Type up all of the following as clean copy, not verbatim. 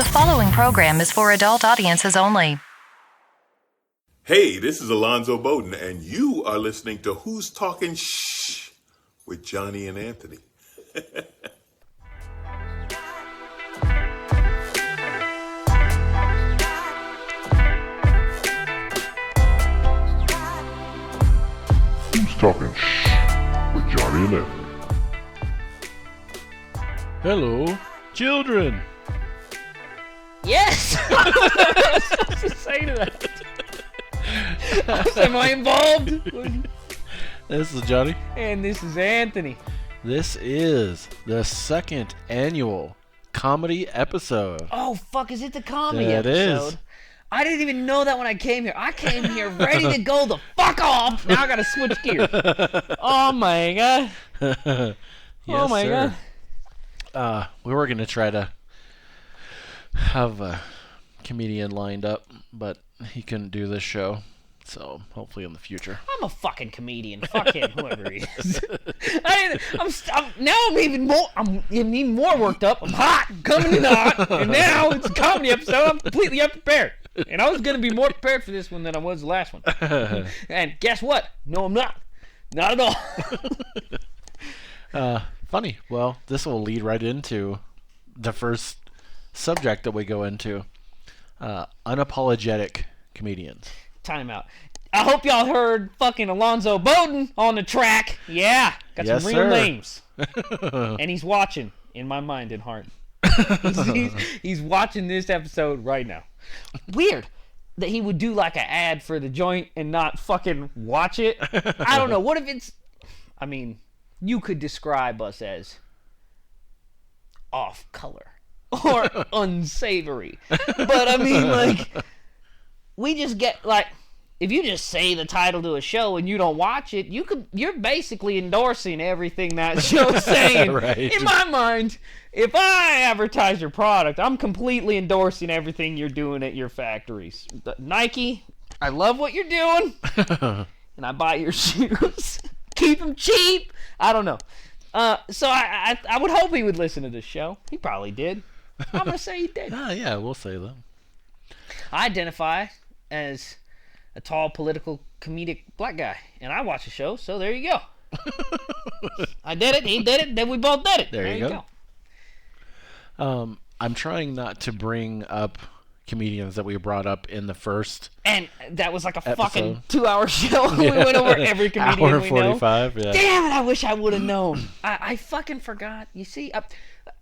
The following program is for adult audiences only. Hey, this is Alonzo Bodden, and you are listening to Who's Talking Shh with Johnny and Anthony. Who's Talking Shh with Johnny and Anthony. Hello, children. Yes! I was supposed to say to that. Am I involved? This is Johnny. And this is Anthony. This is the second annual comedy episode. Oh, fuck, is it the comedy That episode? is. I didn't even know that when I came here. I came here ready to go the fuck off. Now I gotta switch gears. Oh my god. Yes, Oh my sir. god. We were going to try to have a comedian lined up, but he couldn't do this show. So hopefully in the future. I'm a fucking comedian. Fuck him, whoever he is. I'm even more worked up. I'm hot, I'm coming in hot, and now it's a comedy episode. I'm completely unprepared. And I was going to be more prepared for this one than I was the last one. And guess what? No, I'm not. Not at all. Funny. Well, this will lead right into the first subject that we go into. Unapologetic comedians. Time out. I hope y'all heard fucking Alonzo Bodden on the track. Yeah, got Yes, some real sir. names. And he's watching in my mind and heart. He's watching this episode right now. Weird that he would do like an ad for the joint and not fucking watch it. I don't know. What if it's... I mean, you could describe us as off color or unsavory. But I mean, like... We just get, like, if you just say the title to a show and you don't watch it, you're basically endorsing everything that show's saying. Right. In my mind, if I advertise your product, I'm completely endorsing everything you're doing at your factories. Nike, I love what you're doing, and I buy your shoes. Keep them cheap. I don't know. So I would hope he would listen to this show. He probably did. I'm going to say he did. Yeah, we'll say that. I identify as a tall, political, comedic black guy, and I watch the show, so there you go. I did it, he did it, then we both did it. There you go. I'm trying not to bring up comedians that we brought up in the first And that was like a episode. fucking 2-hour show. We went over every comedian hour we 45, know. yeah. Damn it, I wish I would have known. I fucking forgot. You see, let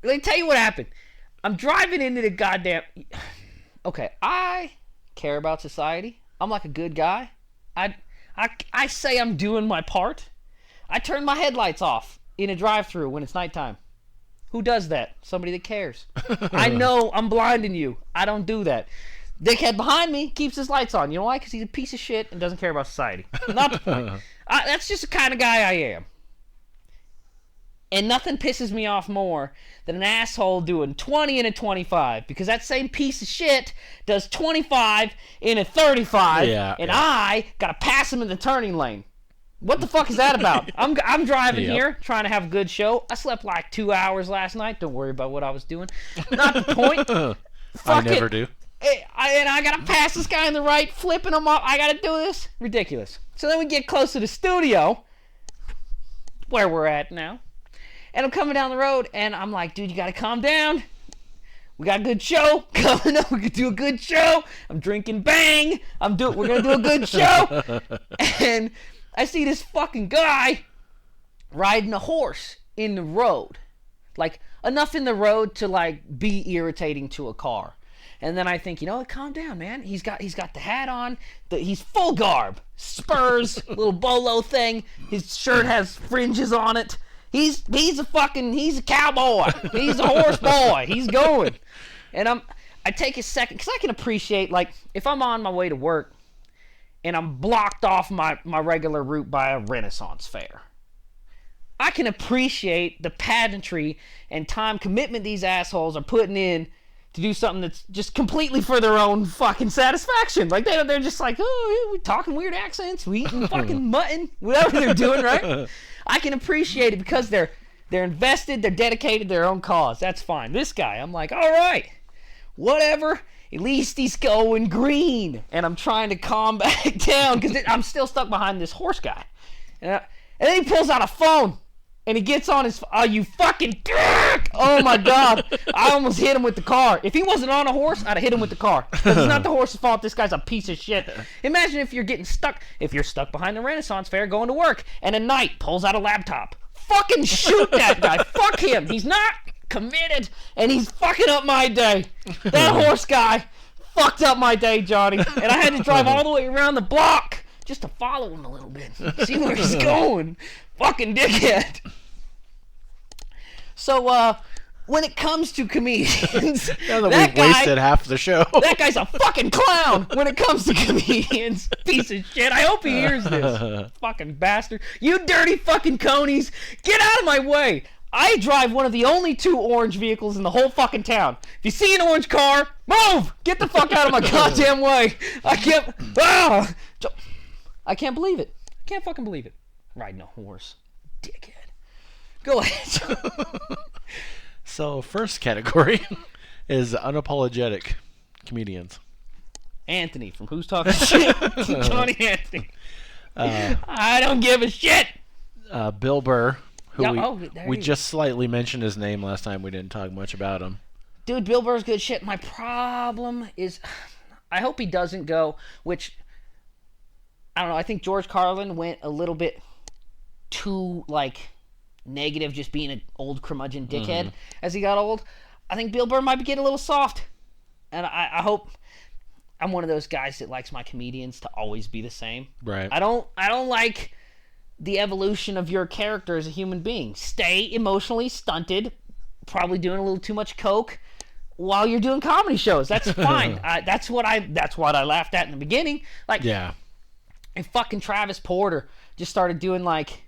me tell you what happened. I'm driving into the goddamn... Okay, I care about society. I'm like a good guy. I say I'm doing my part. I turn my headlights off in a drive-thru when it's nighttime. Who does that? Somebody that cares. I know I'm blinding you. I don't do that. Dickhead behind me keeps his lights on. You know why? Because he's a piece of shit and doesn't care about society. Not the point. That's just the kind of guy I am. And nothing pisses me off more than an asshole doing 20 and a 25, because that same piece of shit does 25 in a 35, and I gotta pass him in the turning lane. What the fuck is that about? I'm driving here, trying to have a good show. I slept like 2 hours last night. Don't worry about what I was doing. Not the point. I never do. And I gotta pass this guy in the right, flipping him up. I gotta do this. Ridiculous. So then we get close to the studio, where we're at now. And I'm coming down the road, and I'm like, dude, you gotta calm down. We got a good show coming up. We could do a good show. I'm drinking Bang. We're gonna do a good show. And I see this fucking guy riding a horse in the road. Like, enough in the road to, like, be irritating to a car. And then I think, you know what, calm down, man. He's got the hat on. He's full garb. Spurs, little bolo thing. His shirt has fringes on it. He's a cowboy. He's a horse boy. He's going. And I take a second, because I can appreciate, like, if I'm on my way to work and I'm blocked off my regular route by a Renaissance fair, I can appreciate the pageantry and time commitment these assholes are putting in to do something that's just completely for their own fucking satisfaction. Like, they're just like, oh, yeah, we're talking weird accents, we eating fucking mutton, whatever they're doing, right? I can appreciate it because they're invested, they're dedicated to their own cause. That's fine. This guy, I'm like, all right, whatever. At least he's going green. And I'm trying to calm back down because I'm still stuck behind this horse guy. And then he pulls out a phone. And he gets on his... Oh, you fucking dick! Oh, my God. I almost hit him with the car. If he wasn't on a horse, I'd have hit him with the car. Because it's not the horse's fault. This guy's a piece of shit. Imagine if you're getting stuck... If you're stuck behind the Renaissance Fair going to work, and a knight pulls out a laptop. Fucking shoot that guy. Fuck him. He's not committed, and he's fucking up my day. That horse guy fucked up my day, Johnny. And I had to drive all the way around the block just to follow him a little bit. See where he's going. Fucking dickhead. So, when it comes to comedians, Now that we've wasted half the show. That guy's a fucking clown when it comes to comedians. Piece of shit. I hope he hears this. Fucking bastard. You dirty fucking conies. Get out of my way. I drive one of the only 2 orange vehicles in the whole fucking town. If you see an orange car, move! Get the fuck out of my goddamn way. I can't believe it. I can't fucking believe it. Riding a horse. Dickhead. Go ahead. So, first category is unapologetic comedians. Anthony from Who's Talking Shit? Johnny Anthony. I don't give a shit. Bill Burr, who we you just slightly mentioned his name last time. We didn't talk much about him. Dude, Bill Burr's good shit. My problem is, I hope he doesn't go, which, I don't know, I think George Carlin went a little bit too, like, negative, just being an old curmudgeon dickhead as he got old. I think Bill Burr might be getting a little soft. And I hope I'm one of those guys that likes my comedians to always be the same. Right. I don't like the evolution of your character as a human being. Stay emotionally stunted, probably doing a little too much coke while you're doing comedy shows. That's fine. That's what I laughed at in the beginning. Like, yeah. And fucking Travis Porter just started doing like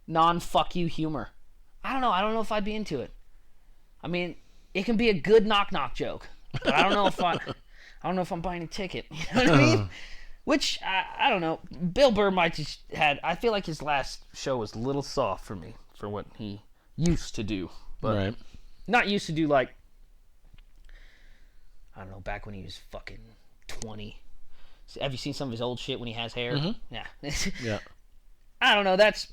non-fuck you humor. I don't know if I'd be into it. I mean, it can be a good knock-knock joke, but I don't know if I'm buying a ticket. You know what I mean? Which, I don't know. Bill Burr might just I feel like his last show was a little soft for me, for what he used to do. But right. Not used to do, like, I don't know, back when he was fucking 20. Have you seen some of his old shit when he has hair? Mm-hmm. Yeah. Yeah. I don't know, that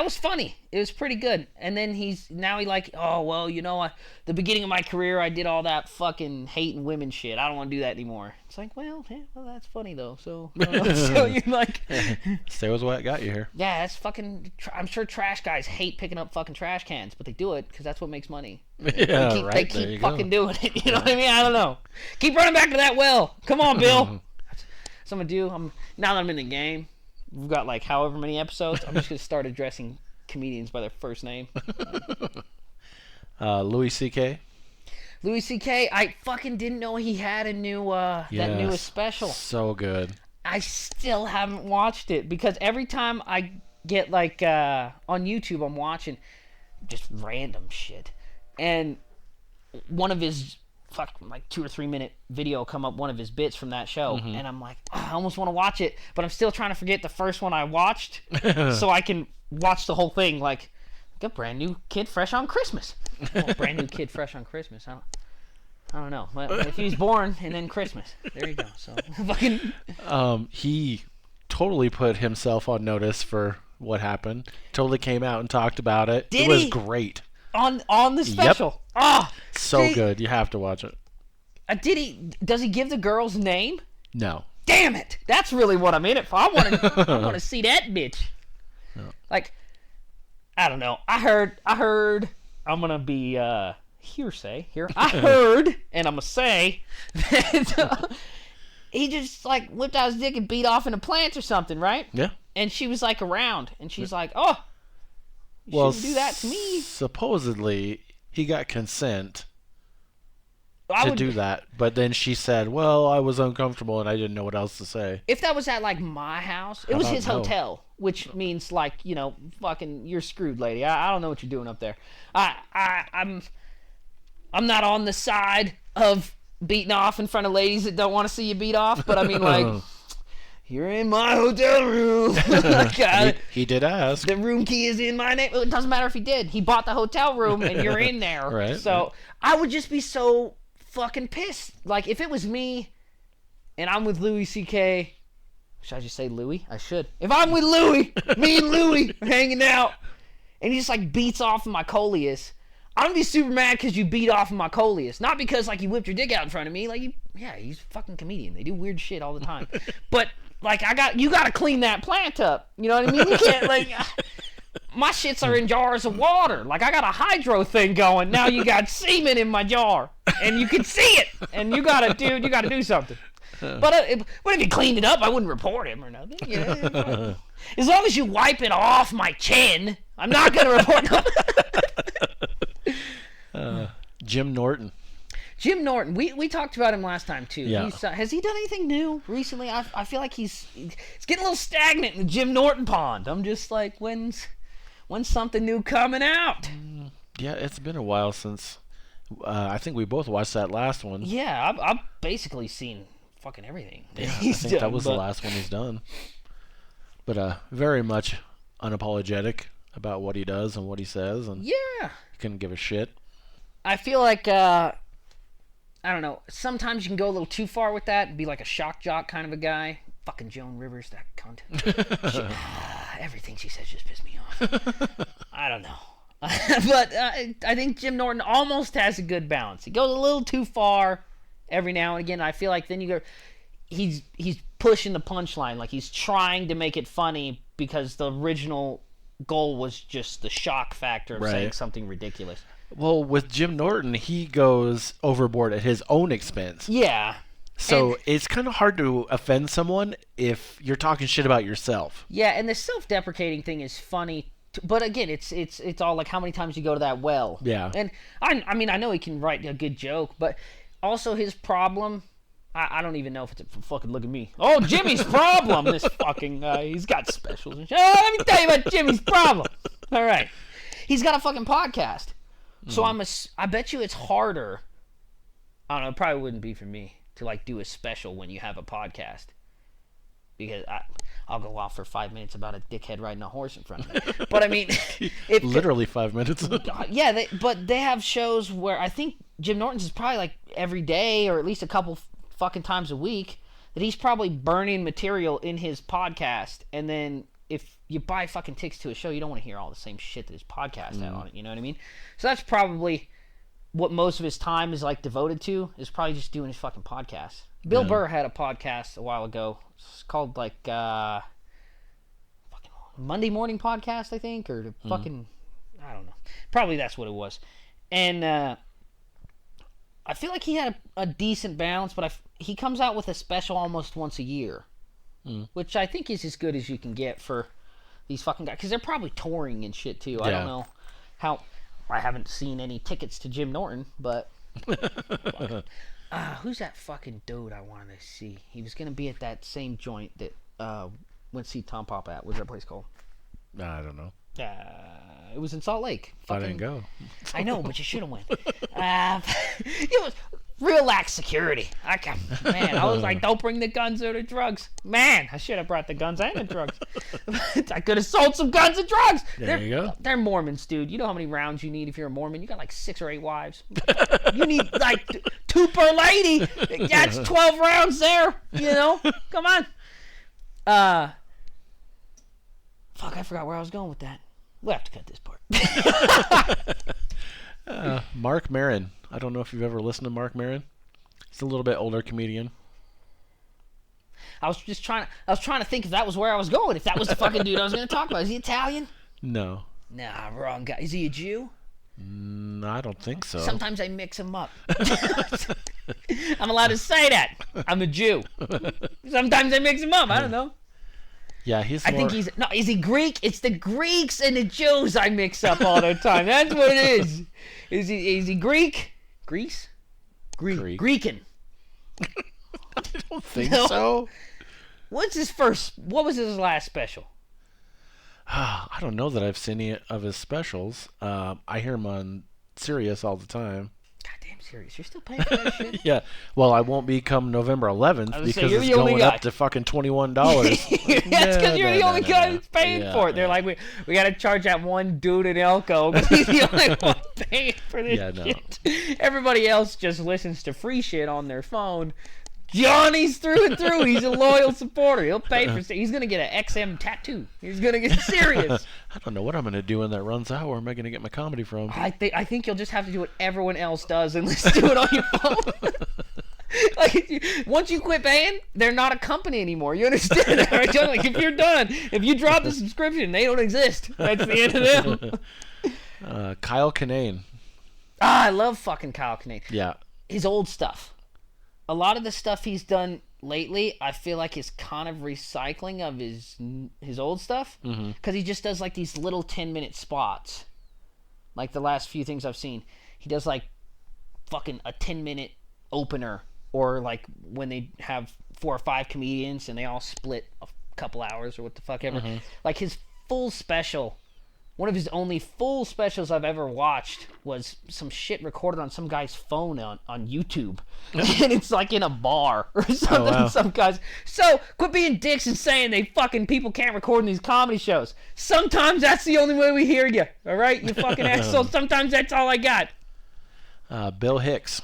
was funny. It was pretty good. And then he like, oh, well, you know, the beginning of my career, I did all that fucking hating women shit. I don't want to do that anymore. It's like, well, that's funny, though. So, so you like... Stay with what got you here. Yeah, that's fucking... I'm sure trash guys hate picking up fucking trash cans, but they do it because that's what makes money. Yeah, They keep fucking doing it. You know what I mean? I don't know. Keep running back to that well. Come on, Bill. So I'm going to do... Now that I'm in the game... We've got like however many episodes. I'm just going to start addressing comedians by their first name. Louis C.K. Louis C.K. I fucking didn't know he had a new that newest special. So good. I still haven't watched it because every time I get like on YouTube, I'm watching just random shit, and one of his like 2 or 3 minute video come up, one of his bits from that show, and I'm like, oh, I almost want to watch it, but I'm still trying to forget the first one I watched so I can watch the whole thing like a brand new kid fresh on Christmas. Well, brand new kid fresh on Christmas. I don't know. If he was born and then Christmas, there you go. So fucking. He totally put himself on notice for what happened. Totally came out and talked about it. It was great. On the special. Yep. Oh, so good. You have to watch it. Does he give the girl's name? No. Damn it! That's really what I'm in it for. I want to see that bitch. No. Like, I don't know. I heard. I'm gonna be hearsay here. I heard, and I'm gonna say that he just like whipped out his dick and beat off in a plant or something, right? Yeah. And she was like around, and she's like, "Oh, you shouldn't do that to me." Supposedly, he got consent to do that, but then she said, "Well, I was uncomfortable and I didn't know what else to say." If that was at like my house, it was his hotel, which means like, you know, fucking you're screwed, lady. I don't know what you're doing up there. I'm not on the side of beating off in front of ladies that don't want to see you beat off, but I mean like. You're in my hotel room. He did ask. The room key is in my name. It doesn't matter if he did. He bought the hotel room, and you're in there. Right. So I would just be so fucking pissed. Like, if it was me and I'm with Louis C.K., should I just say Louis? I should. If I'm with Louis, me and Louis are hanging out, and he just, like, beats off of my coleus, I'm gonna be super mad because you beat off of my coleus. Not because, like, you whipped your dick out in front of me. Like, he's a fucking comedian. They do weird shit all the time. But, like, you gotta clean that plant up. You know what I mean? You can't, like... My shits are in jars of water. Like, I got a hydro thing going. Now you got semen in my jar. And you can see it. And you gotta do something. But if you cleaned it up, I wouldn't report him or nothing. Yeah. As long as you wipe it off my chin, I'm not gonna report nothing. Jim Norton. Jim Norton. We talked about him last time, too. Yeah. Has he done anything new recently? I feel like he's getting a little stagnant in the Jim Norton pond. I'm just like, when's something new coming out? Yeah, it's been a while since. I think we both watched that last one. Yeah, I've basically seen fucking everything. Yeah, I think that was the last one he's done. But very much unapologetic about what he does and what he says, and yeah, he couldn't give a shit. I feel like I don't know. Sometimes you can go a little too far with that and be like a shock jock kind of a guy. Fucking Joan Rivers, that cunt. Everything she says just pisses me off. I don't know. But I think Jim Norton almost has a good balance. He goes a little too far every now and again. I feel like then you go, he's pushing the punchline. Like, he's trying to make it funny because the original goal was just the shock factor of saying something ridiculous. Well, with Jim Norton, he goes overboard at his own expense. Yeah. So it's kind of hard to offend someone if you're talking shit about yourself. Yeah, and the self-deprecating thing is funny, but again, it's all like how many times you go to that well. Yeah. And I mean, I know he can write a good joke, but also his problem, I don't even know if it's a fucking look at me. Oh, Jimmy's problem, this fucking guy. He's got specials and shit. Oh, let me tell you about Jimmy's problem. All right. He's got a fucking podcast. So I bet you it's harder. I don't know, it probably wouldn't be for me to like do a special when you have a podcast, because I'll go off for 5 minutes about a dickhead riding a horse in front of me. But I mean, literally 5 minutes. Yeah, but they have shows where I think Jim Norton's is probably like every day or at least a couple fucking times a week that he's probably burning material in his podcast, and then if you buy fucking tickets to a show, you don't want to hear all the same shit that his podcast had on it. You know what I mean? So that's probably what most of his time is like devoted to, is probably just doing his fucking podcast. Bill Burr had a podcast a while ago. It's called like fucking Monday Morning Podcast, I think, or fucking I don't know. Probably that's what it was. And I feel like he had a decent balance, but he comes out with a special almost once a year, which I think is as good as you can get for these fucking guys, because they're probably touring and shit too. Yeah. I don't know how. I haven't seen any tickets to Jim Norton, but who's that fucking dude I wanted to see? He was going to be at that same joint that went to see Tom Papa at. What's that place called? I don't know. It was in Salt Lake. I didn't go. I know, but you should have went. It was real lax security. Man, I was like, don't bring the guns or the drugs. Man, I should have brought the guns and the drugs. I could have sold some guns and drugs. There you go. They're Mormons, dude. You know how many rounds you need if you're a Mormon? You got like 6 or 8 wives. You need like 2 per lady. That's 12 rounds there. You know? Come on. Fuck, I forgot where I was going with that. We'll have to cut this part. Mark Maron. I don't know if you've ever listened to Mark Maron. He's a little bit older comedian. I was trying to think if that was where I was going. If that was the fucking dude I was going to talk about. Is he Italian? No. Nah, wrong guy. Is he a Jew? I don't think so. Sometimes I mix them up. I'm allowed to say that. I'm a Jew. Sometimes I mix them up. I don't know. Yeah, I think he's... No, is he Greek? It's the Greeks and the Jews I mix up all the time. That's what it is. Is he Greek? Greece? Greekin. I don't think so. What was his last special? I don't know that I've seen any of his specials. I hear him on Sirius all the time. Goddamn serious. You're still paying for that shit? Yeah. Well, I won't be come November 11th I was because saying, you're it's the only going guy. up to fucking $21. That's because you're the only guy that's paying for it. They're like, we got to charge that one dude in Elko because he's the only one paying for this shit. Everybody else just listens to free shit on their phone. Johnny's through and through. He's a loyal supporter. He'll pay for. He's gonna get an XM tattoo. He's gonna get serious. I don't know what I'm gonna do when that runs out. Where am I gonna get my comedy from? I think you'll just have to do what everyone else does and let's do it on your phone. Like, once you quit paying, they're not a company anymore. You understand that, right? Like, if you're done, if you drop the subscription, they don't exist. That's the end of them. Kyle Kinane. I love fucking Kyle Kinane. Yeah. His old stuff. A lot of the stuff he's done lately, I feel like is kind of recycling of his old stuff. Because he just does like these little 10-minute spots. Like the last few things I've seen. He does like fucking a 10-minute opener. Or like when they have 4 or 5 comedians and they all split a couple hours or what the fuck ever. Like his full special. One of his only full specials I've ever watched was some shit recorded on some guy's phone on YouTube. And it's like in a bar or something. Oh, wow. Some guys. So, quit being dicks and saying they fucking people can't record in these comedy shows. Sometimes that's the only way we hear you. All right? You fucking asshole. Sometimes that's all I got. Bill Hicks.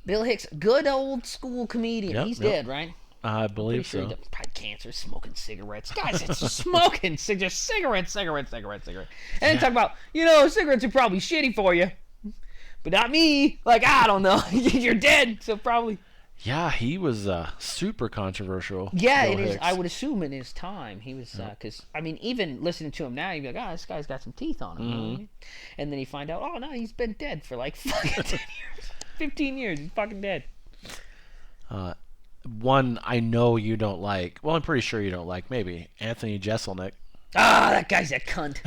Bill Hicks, good old school comedian. Yep, He's yep. dead, right? I believe Sure he so. died. Probably cancer, smoking cigarettes. Guys, it's just smoking. Just cigarettes. And then talk about, cigarettes are probably shitty for you. But not me. Like, I don't know. You're dead, so probably. Yeah, he was super controversial. Yeah, Bill it is. Hicks. I would assume in his time he was, because I mean, even listening to him now, you'd be like, this guy's got some teeth on him. You know what I mean? And then you find out, oh no, he's been dead for like fucking 10 years, 15 years. He's fucking dead. One I know you don't like. Well, I'm pretty sure you don't like. Maybe Anthony Jeselnik. That guy's a cunt.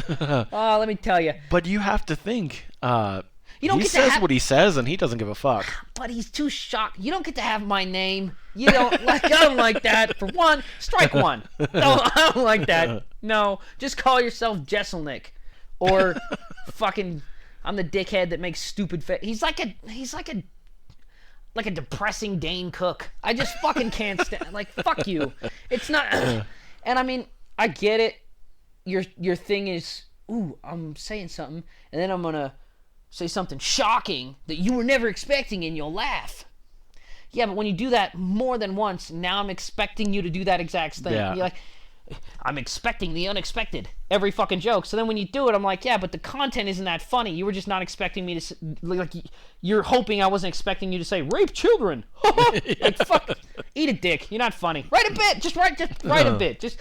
Oh, let me tell you. But you have to think. You don't he get to says have- what he says, and he doesn't give a fuck. But he's too shocked. You don't get to have my name. You don't like. I don't like that. For one, strike one. No, I don't like that. No, just call yourself Jeselnik, or fucking. I'm the dickhead that makes stupid. He's like a depressing Dane Cook. I just fucking can't stand. Like, fuck you. It's not. And I mean, I get it. Your thing is, I'm saying something, and then I'm gonna say something shocking that you were never expecting, and you'll laugh. Yeah, but when you do that more than once, now I'm expecting you to do that exact thing. Yeah. You're like, I'm expecting the unexpected every fucking joke. So then when you do it, I'm like, yeah, but the content isn't that funny. You were just not expecting me to, like, you're hoping I wasn't expecting you to say rape children. Like, fuck, eat a dick. You're not funny. Write a bit. Just write a bit.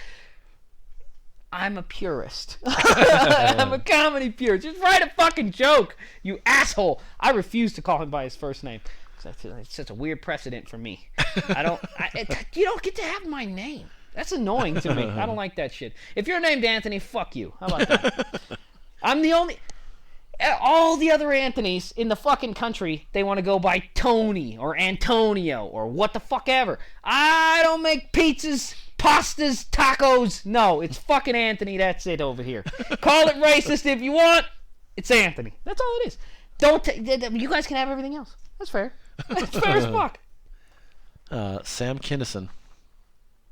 I'm a purist. I'm a comedy purist. Just write a fucking joke, you asshole. I refuse to call him by his first name. I feel like it's such a weird precedent for me. You don't get to have my name. That's annoying to me. I don't like that shit. If you're named Anthony, fuck you. How about that? I'm the only... All the other Anthonys in the fucking country, they want to go by Tony or Antonio or what the fuck ever. I don't make pizzas, pastas, tacos. No, it's fucking Anthony. That's it over here. Call it racist if you want. It's Anthony. That's all it is. You guys can have everything else. That's fair. That's fair as fuck. Sam Kinison.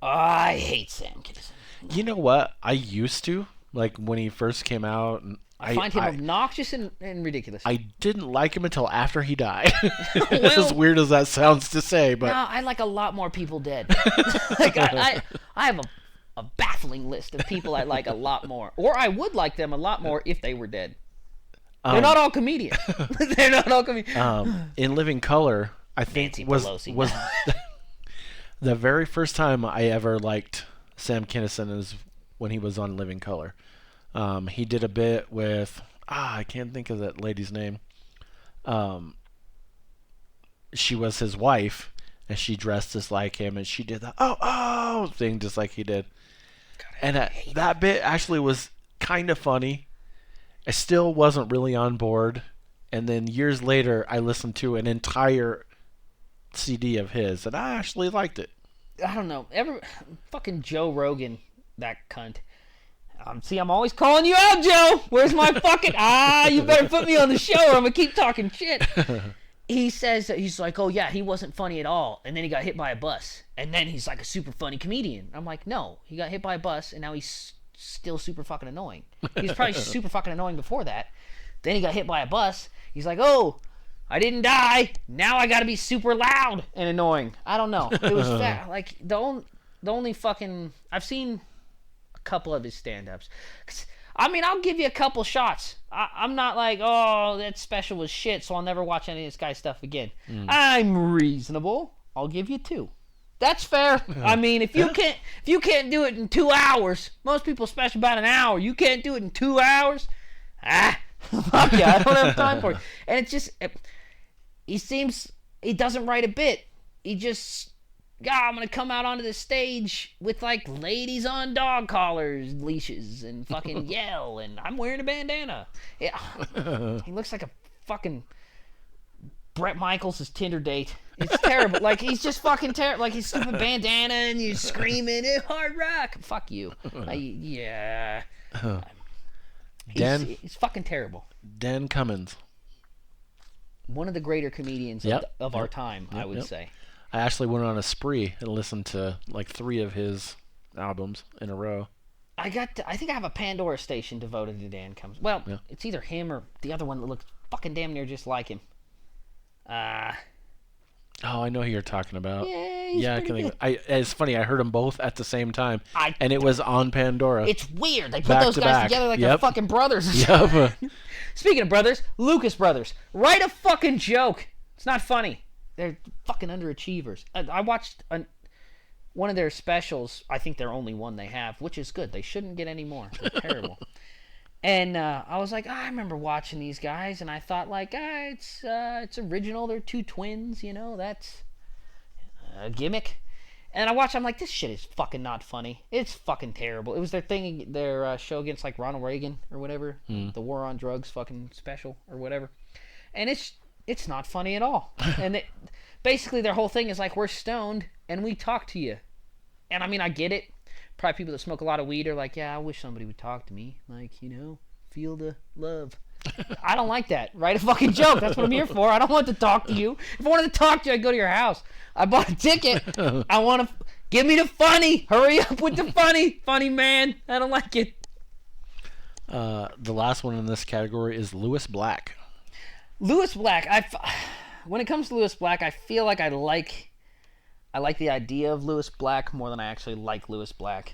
I hate Sam Kinison. You know what? I used to, like, when he first came out. And I find him obnoxious and ridiculous. I didn't like him until after he died. As weird as that sounds to say, but... No, I like a lot more people dead. Like, I have a baffling list of people I like a lot more. Or I would like them a lot more if they were dead. They're not all comedians. They're not all comedians. In Living Color, I think Nancy was Pelosi. the very first time I ever liked Sam Kinison is when he was on Living Color. He did a bit with I can't think of that lady's name. She was his wife, and she dressed just like him, and she did the oh thing just like he did. God, and that bit actually was kind of funny. I still wasn't really on board, and then years later, I listened to an entire CD of his, and I actually liked it. I don't know. Fucking Joe Rogan, that cunt. See, I'm always calling you out, Joe. Where's my fucking... you better put me on the show or I'm going to keep talking shit. he says that he's like, oh yeah, he wasn't funny at all, and then he got hit by a bus, and then he's like a super funny comedian. I'm like, no, he got hit by a bus, and now he's still super fucking annoying. He's probably super fucking annoying before that. Then he got hit by a bus. He's like, oh, I didn't die. Now I gotta be super loud and annoying. I don't know. It was like the only fucking I've seen a couple of his stand-ups. I mean, I'll give you a couple shots. I'm not like, oh, that special was shit, so I'll never watch any of this guy's stuff again. I'm reasonable. I'll give you 2. That's fair. I mean, if you can't do it in 2 hours, most people special about an hour. You can't do it in 2 hours. Fuck yeah, I don't have time for it. And it's just, he doesn't write a bit. He just, I'm gonna come out onto the stage with like ladies on dog collars, leashes, and fucking yell, and I'm wearing a bandana. Yeah, he looks like a fucking Bret Michaels' Tinder date. It's terrible. Like he's just fucking terrible. Like his stupid bandana, and you screaming, hard rock. Fuck you. Yeah. He's fucking terrible. Dan Cummins. One of the greater comedians of our time, I would say. I actually went on a spree and listened to like 3 of his albums in a row. I think I have a Pandora station devoted to Dan Cummins. Well, it's either him or the other one that looks fucking damn near just like him. Oh, I know who you're talking about. Yeah, I can think. It's funny. I heard them both at the same time, and it was on Pandora. It's weird. They put those guys together like they're fucking brothers. Yep. Speaking of brothers, Lucas Brothers, write a fucking joke. It's not funny. They're fucking underachievers. I watched one of their specials. I think they're only one they have, which is good. They shouldn't get any more. They're terrible. And I was like, I remember watching these guys, and I thought, like, it's original. They're 2 twins, you know. That's a gimmick. And I watched. I'm like, this shit is fucking not funny. It's fucking terrible. It was their show against like Ronald Reagan or whatever, the War on Drugs fucking special or whatever. And it's not funny at all. And basically their whole thing is like, we're stoned and we talk to you. And I mean, I get it. Probably people that smoke a lot of weed are like, yeah, I wish somebody would talk to me. Like, you know, feel the love. I don't like that. Write a fucking joke. That's what I'm here for. I don't want to talk to you. If I wanted to talk to you, I'd go to your house. I bought a ticket. I want to... Give me the funny. Hurry up with the funny. Funny man. I don't like it. The last one in this category is Lewis Black. Lewis Black. When it comes to Lewis Black, I feel like I like the idea of Lewis Black more than I actually like Lewis Black.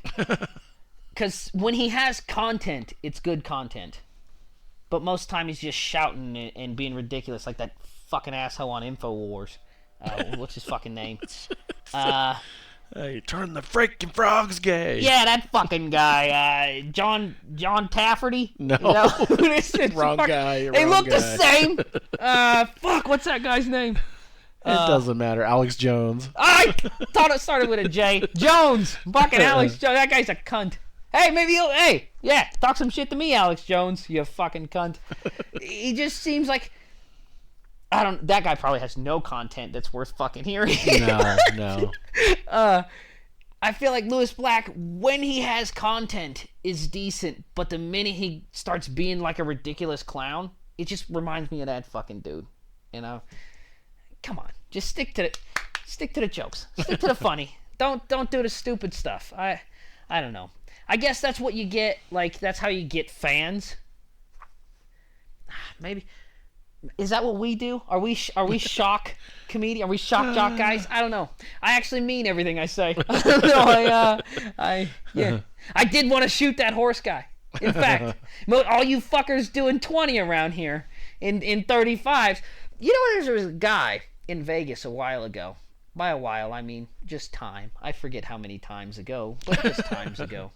Because when he has content, it's good content. But most of the time he's just shouting and being ridiculous, like that fucking asshole on InfoWars. What's his fucking name? You turn the freaking frogs gay. Yeah, that fucking guy. John Tafferty? No. Wrong guy. They look the same. Fuck, what's that guy's name? It doesn't matter. Alex Jones. I thought it started with a J. Jones. Fucking Alex Jones. That guy's a cunt. Hey, maybe talk some shit to me, Alex Jones, you fucking cunt. He just seems like... that guy probably has no content that's worth fucking hearing. No. I feel like Lewis Black, when he has content, is decent, but the minute he starts being like a ridiculous clown, it just reminds me of that fucking dude. You know? Come on. Just stick to the jokes. Stick to the funny. Don't do the stupid stuff. I don't know. I guess that's what you get, like, that's how you get fans. Maybe... Is that what we do? Are we shock comedian? Are we shock jock guys? I don't know. I actually mean everything I say. I don't know. I did want to shoot that horse guy. In fact, all you fuckers doing 20 around here in 35s. You know, there was a guy in Vegas a while ago. By a while, I mean just time. I forget how many times ago, but just times ago.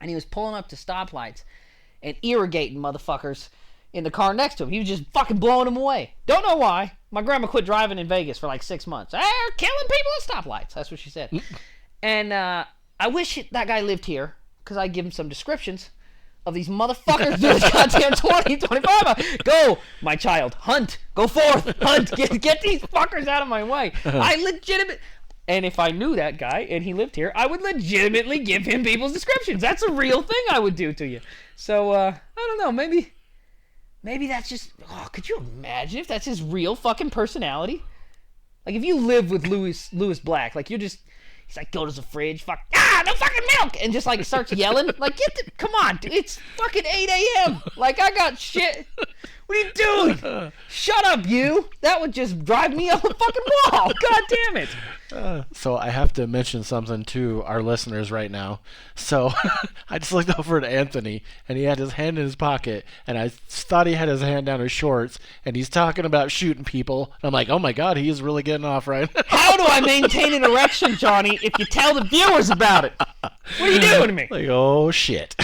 And he was pulling up to stoplights and irrigating motherfuckers in the car next to him. He was just fucking blowing them away. Don't know why. My grandma quit driving in Vegas for like 6 months. They're killing people at stoplights. That's what she said. And I wish that guy lived here, because I'd give him some descriptions of these motherfuckers doing goddamn 20, 25. Go, my child. Hunt. Go forth. Hunt. Get these fuckers out of my way. And if I knew that guy and he lived here, I would legitimately give him people's descriptions. That's a real thing I would do to you. So, I don't know. Maybe maybe that's just... Oh, could you imagine if that's his real fucking personality? Like, if you live with Lewis Black, like, you're just... He's like, go to the fridge, no fucking milk! And just, like, starts yelling. Like, come on, dude, it's fucking 8 a.m. Like, I got shit. What are you doing? Shut up, you. That would just drive me up the fucking wall. God damn it. So I have to mention something to our listeners right now. So I just looked over at Anthony, and he had his hand in his pocket, and I thought he had his hand down his shorts, and he's talking about shooting people. And I'm like, oh my God, he is really getting off right now. How do I maintain an erection, Johnny, if you tell the viewers about it? What are you doing to me? Like, oh shit.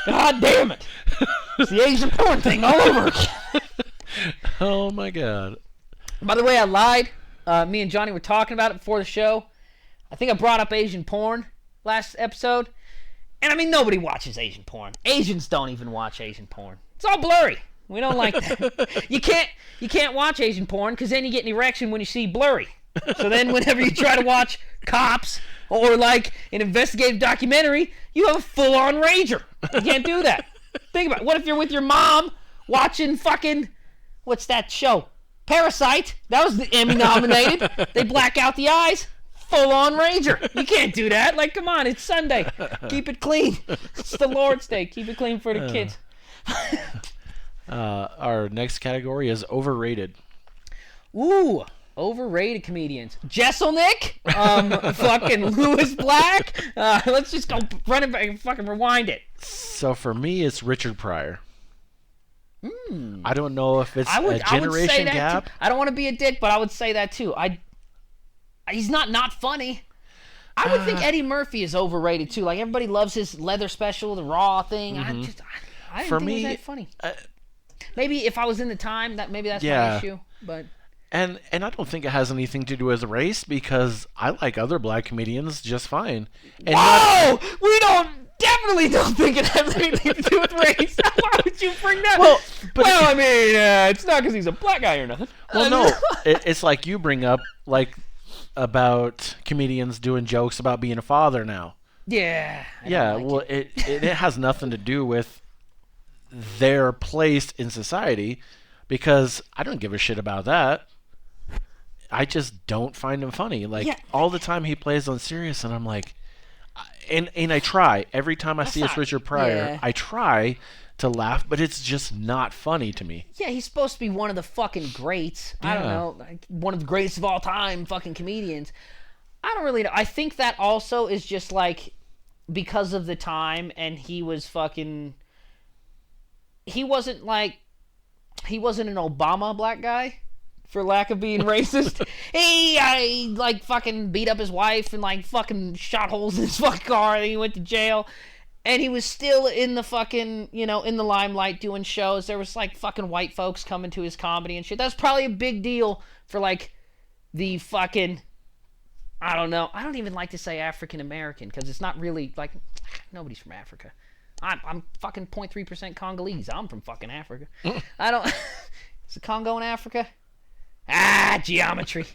God damn it. It's the Asian porn thing all over again. Oh my God. By the way, I lied. Me and Johnny were talking about it before the show. I think I brought up Asian porn last episode. And I mean, nobody watches Asian porn. Asians don't even watch Asian porn. It's all blurry. We don't like that. You can't watch Asian porn because then you get an erection when you see blurry. So then whenever you try to watch Cops or like an investigative documentary, you have a full-on rager. You can't do that. Think about it. What if you're with your mom watching fucking, what's that show? Parasite. That was the Emmy nominated. They black out the eyes. Full-on rager. You can't do that. Like, come on, it's Sunday. Keep it clean. It's the Lord's Day. Keep it clean for the kids. Our next category is overrated. Ooh, overrated comedians. Jesselnick, fucking Lewis Black. Let's just go run it back and fucking rewind it. So for me, it's Richard Pryor. I don't know if it's a generation gap. I don't want to be a dick, but I would say that too. He's not funny. I would think Eddie Murphy is overrated too. Like, everybody loves his leather special, the Raw thing. I didn't think it was that funny. Maybe if I was in the time, that's my issue. But and I don't think it has anything to do with race, because I like other black comedians just fine. And we definitely don't think it has anything to do with race. Why would you bring that? I mean, it's not because he's a black guy or nothing. Well, no, it's like you bring up, like, about comedians doing jokes about being a father now. Yeah. It has nothing to do with their place in society, because I don't give a shit about that. I just don't find him funny. Like, all the time he plays on Sirius, and I'm like, and I try every time I see it's Richard Pryor. I try to laugh, but it's just not funny to me. Yeah, he's supposed to be one of the fucking greats. I don't know, like one of the greatest of all time fucking comedians. I don't really know. I think that also is just like because of the time, and he wasn't an Obama black guy, for lack of being racist. He like fucking beat up his wife and like fucking shot holes in his fucking car, and he went to jail. And he was still in the fucking, in the limelight doing shows. There was like fucking white folks coming to his comedy and shit. That's probably a big deal for like the fucking, I don't know. I don't even like to say African American, because it's not really like, nobody's from Africa. I'm fucking 0.3% Congolese. I'm from fucking Africa. I don't, is the Congo in Africa? Geometry.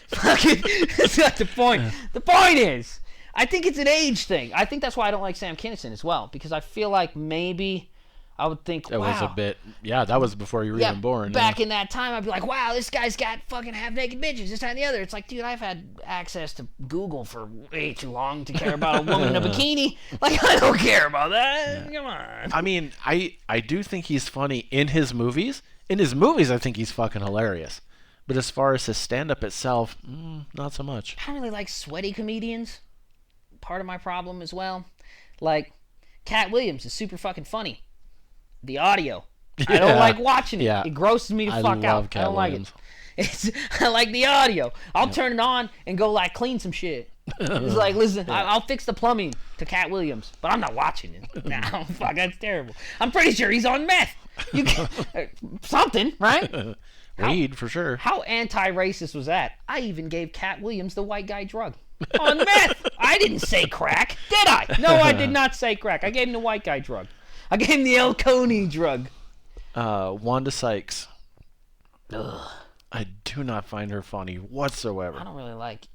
Fucking, that's not the point. The point is, I think it's an age thing. I think that's why I don't like Sam Kinison as well, because I feel like maybe I would think, that was a bit, that was before you were even born. Back in that time, I'd be like, wow, this guy's got fucking half-naked bitches, this, that, and the other. It's like, dude, I've had access to Google for way too long to care about a woman in a bikini. Like, I don't care about that. Come on. I mean, I do think he's funny in his movies. In his movies, I think he's fucking hilarious. But as far as his stand-up itself, not so much. I don't really like sweaty comedians. Part of my problem as well. Like, Cat Williams is super fucking funny. The audio. I don't like watching it. It grosses me the fuck out. Cat I don't Williams. like it. I like the audio. I'll turn it on and go like clean some shit. It's like, listen, I'll fix the plumbing to Cat Williams, but I'm not watching it. No, fuck, that's terrible. I'm pretty sure he's on meth. You can, something, right? Weed, for sure. How anti-racist was that? I even gave Cat Williams the white guy drug. On meth. I didn't say crack, did I? No, I did not say crack. I gave him the white guy drug. I gave him the El Coney drug. Wanda Sykes. Ugh. I do not find her funny whatsoever. I don't really like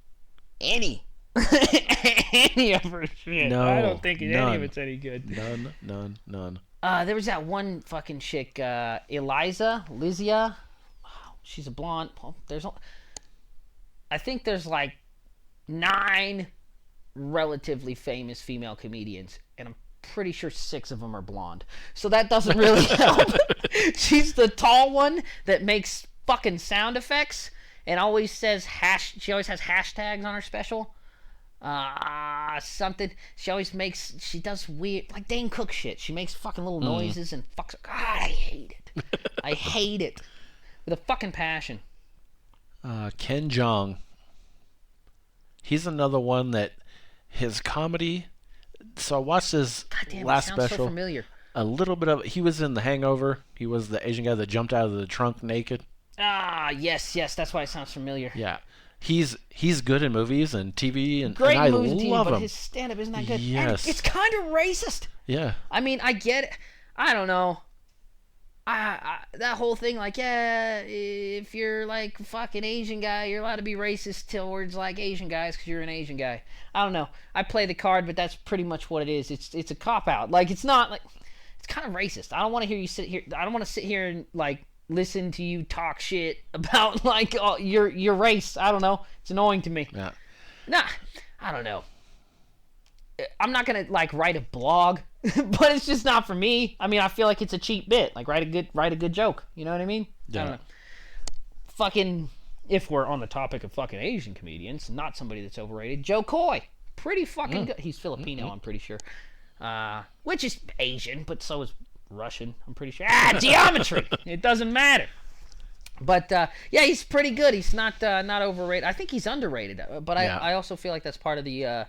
any of her shit. No, I don't think any of it's any good. None. There was that one fucking chick, Lizia. She's a blonde. I think there's like 9 relatively famous female comedians, and I'm pretty sure 6 of them are blonde. So that doesn't really help. She's the tall one that makes fucking sound effects and always says she always has hashtags on her special. Something. She does weird, like Dane Cook shit. She makes fucking little noises and fucks. God, I hate it. I hate it with a fucking passion. Ken Jeong. He's another one that his comedy. So I watched his last special. So familiar. A little bit of. He was in The Hangover. He was the Asian guy that jumped out of the trunk naked. Yes. That's why it sounds familiar. Yeah. He's good in movies and TV, and great I movies and TV, love him. But his stand-up isn't that good. Yes. And it's kind of racist. Yeah. I mean, I get it. I don't know. That whole thing, like, yeah, if you're like a fucking Asian guy, you're allowed to be racist towards like Asian guys because you're an Asian guy. I don't know. I play the card, but that's pretty much what it is. It's a cop out. Like, it's not like, it's kind of racist. I don't want to hear you sit here. I don't want to sit here and like listen to you talk shit about like your race. I don't know. It's annoying to me. Yeah. Nah, I don't know. I'm not gonna like write a blog, but it's just not for me. I mean, I feel like it's a cheap bit. Like write a good joke. You know what I mean? Yeah. I don't know. Fucking, if we're on the topic of fucking Asian comedians, not somebody that's overrated. Joe Coy, pretty fucking good. He's Filipino, I'm pretty sure. Which is Asian, but so is Russian, I'm pretty sure. Geometry. It doesn't matter. But yeah, he's pretty good. He's not overrated. I think he's underrated. But I also feel like that's part of the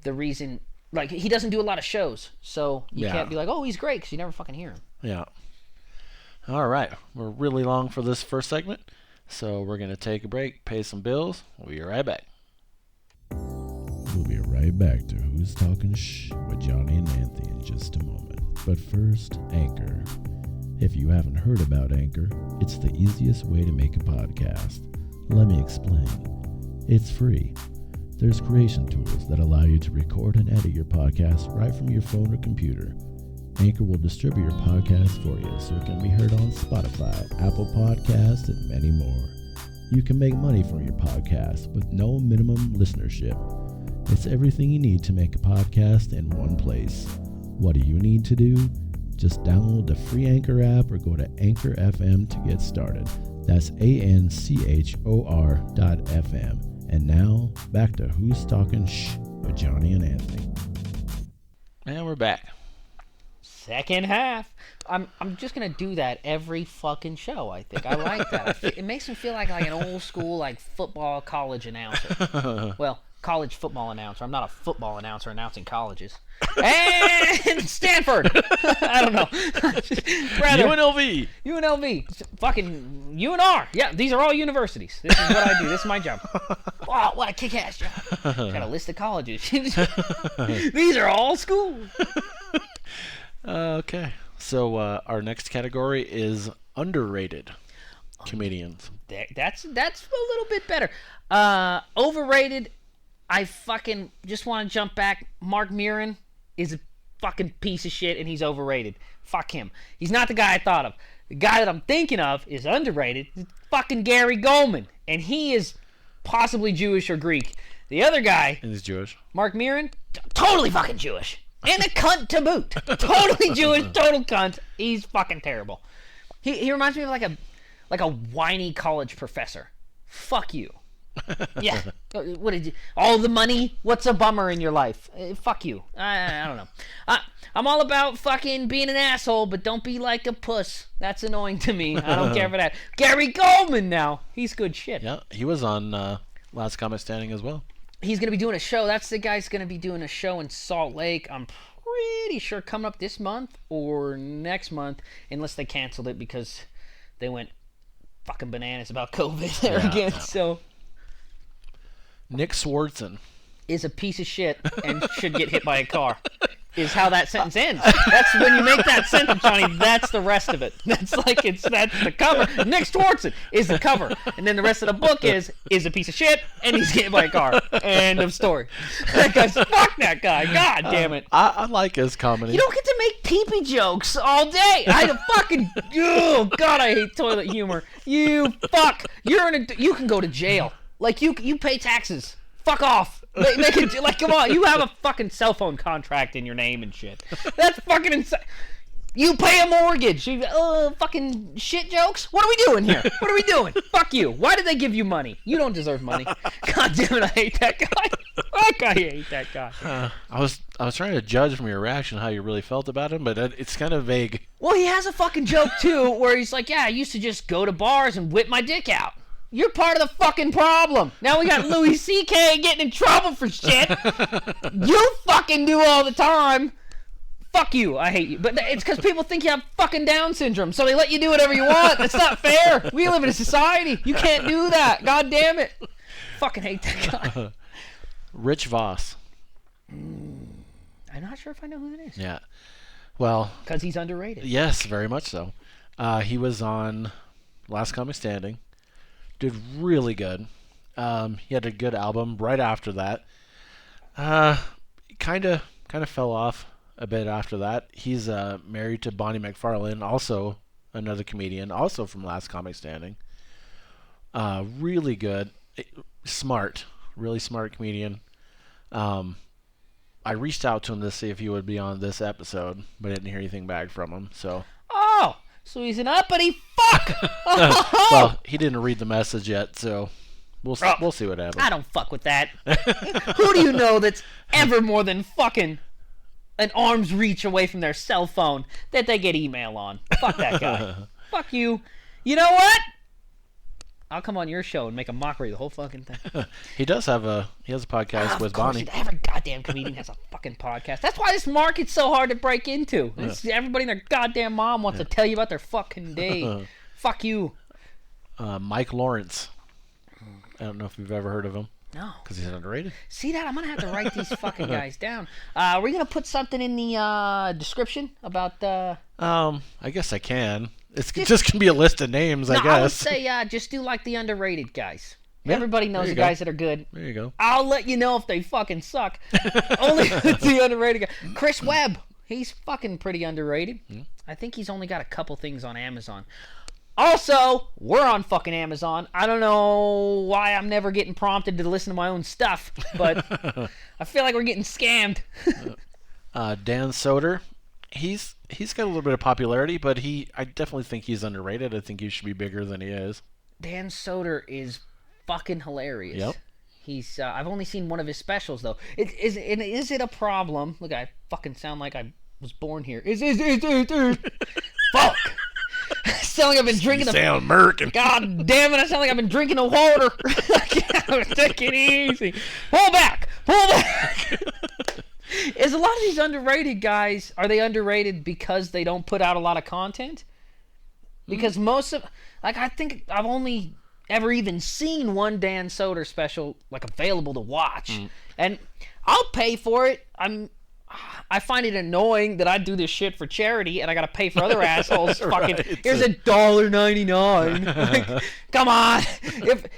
reason. Like, he doesn't do a lot of shows, so you can't be like, oh, he's great, because you never fucking hear him. Yeah. All right, we're really long for this first segment, so we're gonna take a break, pay some bills. We'll be right back. We'll be right back to Who's Talking Shh with Johnny and Anthony in just a moment. But first, Anchor. If you haven't heard about Anchor, it's the easiest way to make a podcast. Let me explain. It's free. There's creation tools that allow you to record and edit your podcast right from your phone or computer. Anchor will distribute your podcast for you so it can be heard on Spotify, Apple Podcasts, and many more. You can make money from your podcast with no minimum listenership. It's everything you need to make a podcast in one place. What do you need to do? Just download the free Anchor app or go to Anchor FM to get started. That's ANCHOR.FM. And now, back to Who's Talking Shh with Johnny and Anthony. And we're back. Second half. I'm just gonna do that every fucking show. I think I like that. It makes me feel like an old school like football college announcer. Well, college football announcer. I'm not a football announcer announcing colleges. And Stanford. I don't know. UNLV. Fucking UNR. Yeah, these are all universities. This is what I do. This is my job. Wow, what a kick-ass job. Got a list of colleges. These are all schools. Okay. So our next category is underrated comedians. That's a little bit better. Overrated. I fucking just want to jump back. Mark Maron is a fucking piece of shit, and he's overrated. Fuck him. He's not the guy I thought of. The guy that I'm thinking of is underrated. It's fucking Gary Gulman, and he is possibly Jewish or Greek. The other guy, And he's Jewish. Mark Maron, totally fucking Jewish. And a cunt to boot. Totally Jewish, total cunt. He's fucking terrible. He reminds me of like a whiny college professor. Fuck you. Yeah. What did you? All the money? What's a bummer in your life? Fuck you. I don't know. I'm all about fucking being an asshole, but don't be like a puss. That's annoying to me. I don't care for that. Gary Gulman now. He's good shit. Yeah, he was on Last Comic Standing as well. He's going to be doing a show. That's the guy's going to be doing a show in Salt Lake. I'm pretty sure coming up this month or next month, unless they canceled it because they went fucking bananas about COVID there again. So Nick Swardson is a piece of shit and should get hit by a car. is how that sentence ends. That's when you make that sentence, Johnny. That's the rest of it. That's the cover. Nick Swardson is the cover, and then the rest of the book is a piece of shit, and he's hit by a car. End of story. That guy's fuck that guy. God damn it. I like his comedy. You don't get to make pee-pee jokes all day. Oh God, I hate toilet humor. You fuck. You can go to jail. Like you pay taxes. Fuck off. Make it, like, come on, you have a fucking cell phone contract in your name and shit. That's fucking insane. You pay a mortgage. Fucking shit jokes? What are we doing here? What are we doing? Fuck you. Why did they give you money? You don't deserve money. God damn it, I hate that guy. Fuck, I hate that guy. I was trying to judge from your reaction how you really felt about him, but it's kind of vague. Well, he has a fucking joke, too, where he's like, yeah, I used to just go to bars and whip my dick out. You're part of the fucking problem. Now we got Louis C.K. getting in trouble for shit. You fucking do all the time. Fuck you. I hate you. But it's because people think you have fucking Down syndrome, so they let you do whatever you want. That's not fair. We live in a society. You can't do that. God damn it. Fucking hate that guy. Rich Voss. I'm not sure if I know who that is. Yeah. Well. Because he's underrated. Yes, very much so. He was on Last Comic Standing. Did really good. He had a good album right after that. Kind of fell off a bit after that. He's married to Bonnie McFarlane, also another comedian, also from Last Comic Standing. Really good, smart, really smart comedian. I reached out to him to see if he would be on this episode, but I didn't hear anything back from him. So. Oh. So he's an uppity fuck. Well, he didn't read the message yet, so we'll see what happens. I don't fuck with that. Who do you know that's ever more than fucking an arm's reach away from their cell phone that they get email on? Fuck that guy. Fuck you. You know what? I'll come on your show and make a mockery of the whole fucking thing. He has a podcast with Bonnie. Every goddamn comedian has a fucking podcast. That's why this market's so hard to break into. Everybody and their goddamn mom wants to tell you about their fucking day. Fuck you. Mike Lawrence. I don't know if you've ever heard of him. No. Because he's underrated. See that? I'm going to have to write these fucking guys down. Are we going to put something in the description about... I guess I can. It's just going to be a list of names, I guess. I would say just do like the underrated guys. Yeah, everybody knows the guys that are good. There you go. I'll let you know if they fucking suck. Only the underrated guy. Chris Webb. He's fucking pretty underrated. Mm. I think he's only got a couple things on Amazon. Also, we're on fucking Amazon. I don't know why I'm never getting prompted to listen to my own stuff, but I feel like we're getting scammed. Dan Soder. He's got a little bit of popularity, but I definitely think he's underrated. I think he should be bigger than he is. Dan Soder is fucking hilarious. Yep. He's I've only seen one of his specials though. Is it a problem? Look, I fucking sound like I was born here. Fuck. I sound like I've been drinking. You sound American. God damn it! I sound like I've been drinking the water. Take it easy. Pull back. Is a lot of these underrated guys, are they underrated because they don't put out a lot of content? Because most of, like, I think I've only ever even seen one Dan Soder special, like, available to watch. And I'll pay for it. I find it annoying that I do this shit for charity and I gotta pay for other assholes. Fucking, here's $1.99. Like, come on.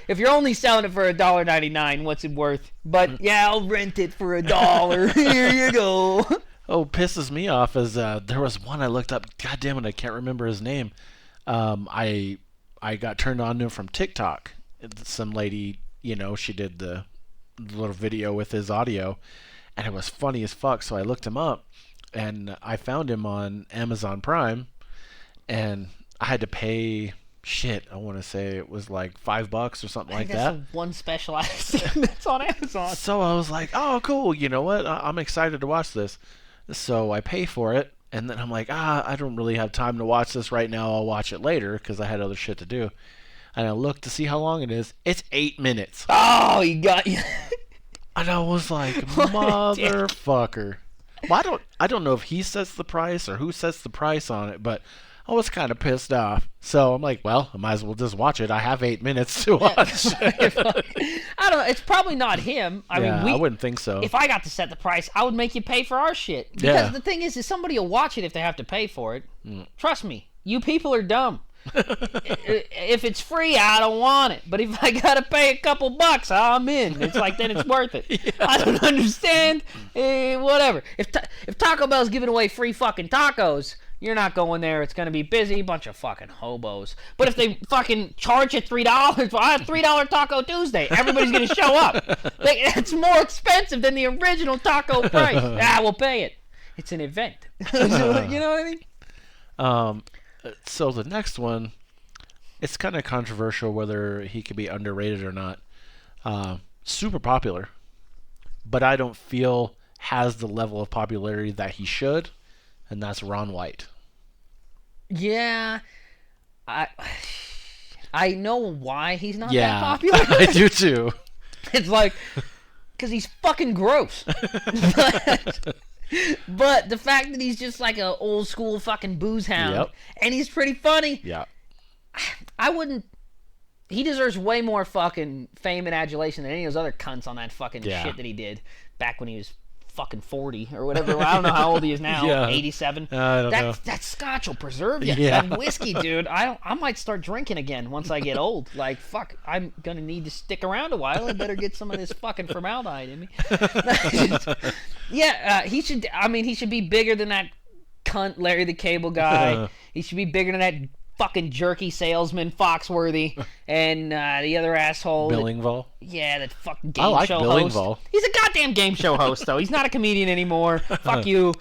If you're only selling it for $1.99, what's it worth? But yeah, I'll rent it for $1. Here you go. Oh, pisses me off is there was one I looked up. God damn it, I can't remember his name. I got turned on to him from TikTok. Some lady, she did the little video with his audio. And it was funny as fuck, so I looked him up, and I found him on Amazon Prime, and I had to pay, I want to say it was like $5 or something like that. That's the one special I've seen that's on Amazon. So I was like, oh, cool, you know what, I'm excited to watch this. So I pay for it, and then I'm like, I don't really have time to watch this right now, I'll watch it later, because I had other shit to do. And I looked to see how long it is. It's 8 minutes. Oh, you got you. And I was like, motherfucker. Well, I don't know if he sets the price or who sets the price on it, but I was kind of pissed off. So I'm like, well, I might as well just watch it. I have 8 minutes to watch. I don't know. It's probably not him. I mean, I wouldn't think so. If I got to set the price, I would make you pay for our shit. Because Yeah. the thing is somebody will watch it if they have to pay for it. Trust me, you people are dumb. If it's free, I don't want it. But if I gotta pay a couple bucks, I'm in. It's like, then it's worth it. Yeah. I don't understand. Whatever. If Taco Bell's giving away free fucking tacos, you're not going there. It's gonna be busy. Bunch of fucking hobos. But if they fucking charge you $3 for a $3 Taco Tuesday, everybody's gonna show up. It's more expensive than the original taco price. We'll pay it. It's an event. You know what I mean? So the next one, it's kind of controversial whether he could be underrated or not. Super popular, but I don't feel has the level of popularity that he should, and that's Ron White. Yeah, I know why he's not that Yeah, popular. I do too. It's like, because he's fucking gross. But the fact that he's just like an old school fucking booze hound, Yep. and he's pretty funny, Yeah. I wouldn't. He deserves way more fucking fame and adulation than any of those other cunts on that fucking shit that he did back when he was fucking 40 or whatever. I don't know how old he is now. Yeah. 87. I don't know. That scotch will preserve you. Yeah. That whiskey, dude. I might start drinking again once I get old. Like, fuck, I'm gonna need to stick around a while. I better get some of this fucking formaldehyde in me. He should. I mean, he should be bigger than that cunt Larry the Cable Guy. He should be bigger than that fucking jerky salesman Foxworthy and the other asshole. Billingall. Yeah, that fucking game I like show Billingall. host. He's a goddamn game show host, though. He's not a comedian anymore. Fuck you.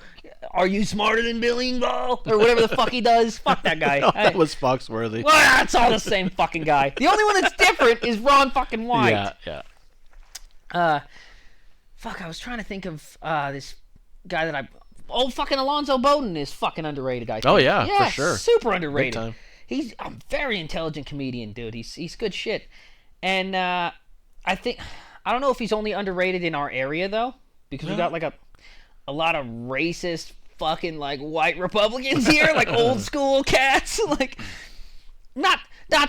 Are you smarter than Billingall? Or whatever the fuck he does. Fuck that guy. No, that was Foxworthy. Well, that's all the same fucking guy. The only one that's different is Ron fucking White. Yeah. Fuck, I was trying to think of this guy that old fucking Alonzo Bodden is fucking underrated, I think. Oh, yeah, for sure. Super underrated. Big time. He's a very intelligent comedian, dude. He's good shit. And I don't know if he's only underrated in our area, though, because we got like a lot of racist fucking like white Republicans here, like old school cats. Like, not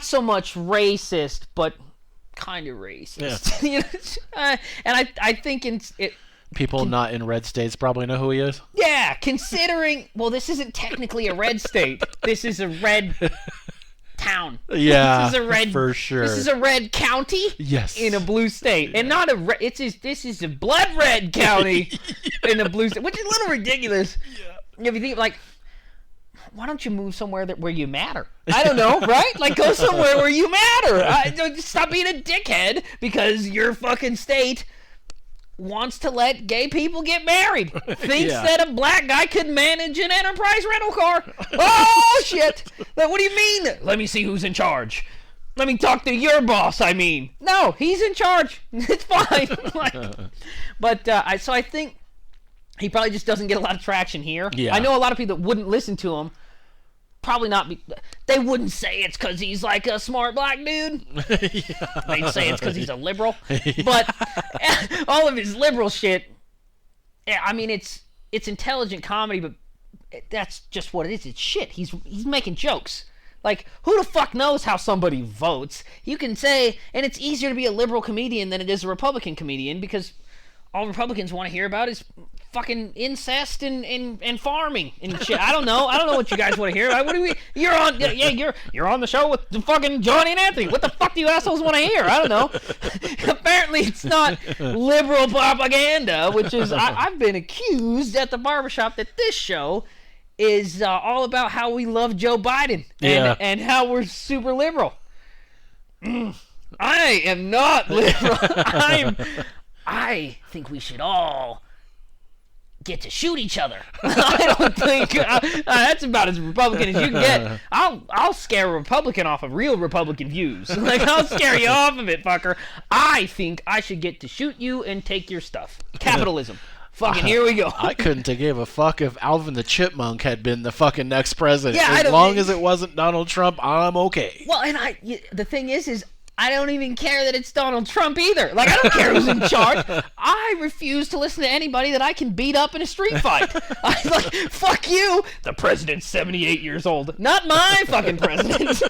so much racist, but kind of racist. Yeah. You know? And I think People not in red states probably know who he is. yeah, considering, well, this isn't technically a red state. This is a red town. Yeah, This is a red, for sure. This is a red county. Yes. In a blue state, and not a red. This is a blood red county in a blue state, which is a little ridiculous. Yeah. If you think like, why don't you move somewhere where you matter? I don't know, right? Like, go somewhere where you matter. Don't stop being a dickhead because your fucking state wants to let gay people get married. Thinks that a black guy could manage an Enterprise rental car. Oh, shit. Like, what do you mean? Let me see who's in charge. Let me talk to your boss, I mean. No, he's in charge. It's fine. So I think he probably just doesn't get a lot of traction here. Yeah. I know a lot of people that wouldn't listen to him. Probably not they wouldn't say it's because he's like a smart black dude. They'd say it's because he's a liberal. But all of his liberal shit, I mean, it's intelligent comedy, but that's just what it is. It's shit. He's making jokes. Like, who the fuck knows how somebody votes? You can say, and it's easier to be a liberal comedian than it is a Republican comedian, because all Republicans want to hear about is fucking incest and farming and shit. I don't know what you guys want to hear. What do we? You're on the show with the fucking Johnny and Anthony. What the fuck do you assholes want to hear? I don't know. Apparently, it's not liberal propaganda, which is I've been accused at the barbershop that this show is all about how we love Joe Biden and how we're super liberal. I am not liberal. I think we should all get to shoot each other. I don't think that's about as Republican as you can get. I'll scare a Republican off of real Republican views. Like, I'll scare you off of it, fucker. I think I should get to shoot you and take your stuff. Capitalism. Fucking here we go. I couldn't have gave a fuck if Alvin the Chipmunk had been the fucking next president. Yeah, as long as it wasn't Donald Trump, I'm okay. Well, and the thing is I don't even care that it's Donald Trump either. Like, I don't care who's in charge. I refuse to listen to anybody that I can beat up in a street fight. I'm like, fuck you. The president's 78 years old. Not my fucking president.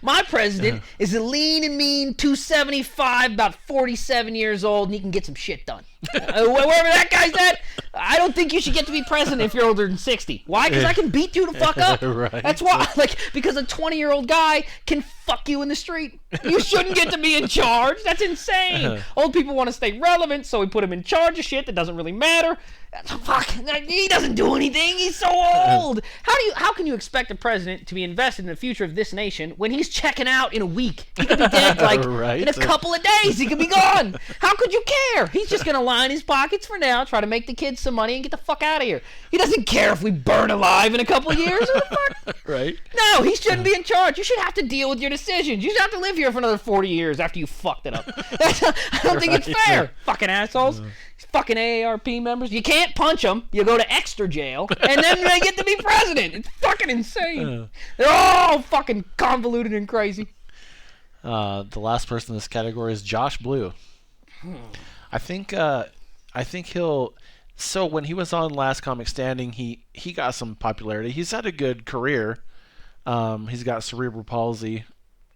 My president is a lean and mean 275, about 47 years old, and he can get some shit done. Wherever that guy's at, I don't think you should get to be president if you're older than 60. Why? Because I can beat you the fuck up. Right. That's why. Like, because a 20-year-old guy can fuck you in the street. You shouldn't get to be in charge. That's insane. Old people want to stay relevant, so we put him in charge of shit that doesn't really matter. Fuck, he doesn't do anything. He's so old. How can you expect a president to be invested in the future of this nation when he's checking out in a week? He could be dead like Right. in a couple of days. He could be gone. How could you care? He's just gonna line his pockets for now, try to make the kids some money, and get the fuck out of here. He doesn't care if we burn alive in a couple of years. What the fuck? Right. No, he shouldn't be in charge. You should have to deal with your decisions. You should have to live here for another 40 years after you fucked it up. I don't think it's fair. Fucking assholes. Fucking AARP members. You can't punch them. You go to extra jail, and then they get to be president. It's fucking insane. They're all fucking convoluted and crazy. The last person in this category is Josh Blue. I think he'll. So when he was on Last Comic Standing, he got some popularity. He's had a good career. He's got cerebral palsy.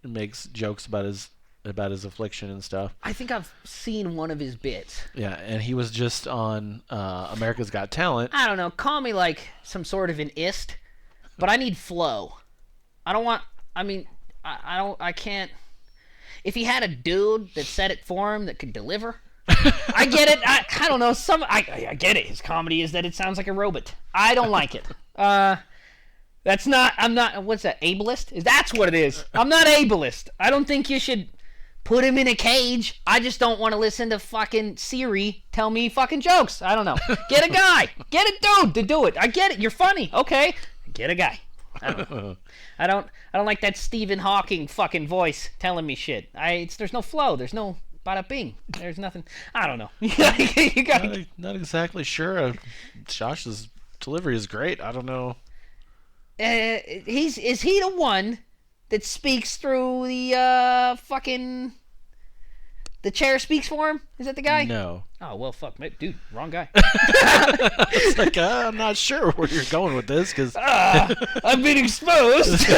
And makes jokes about his affliction and stuff. I think I've seen one of his bits. Yeah, and he was just on America's Got Talent. I don't know. Call me like some sort of an ist, but I need flow. I don't want. I mean, I can't. If he had a dude that said it for him that could deliver, I get it. I don't know. I get it. His comedy is that it sounds like a robot. I don't like it. That's not. I'm not. What's that? Ableist? That's what it is. I'm not ableist. I don't think you should put him in a cage. I just don't want to listen to fucking Siri tell me fucking jokes. I don't know. Get a guy. Get a dude to do it. I get it. You're funny. Okay. Get a guy. I don't know. I don't like that Stephen Hawking fucking voice telling me shit. There's no flow. There's no bada bing. There's nothing. I don't know. You got Not exactly sure. Josh's delivery is great. I don't know. Is he the one that speaks through the fucking the chair speaks for him? Is that the guy? No. Oh well, fuck, dude, wrong guy. It's like I'm not sure where you're going with this because I've been exposed.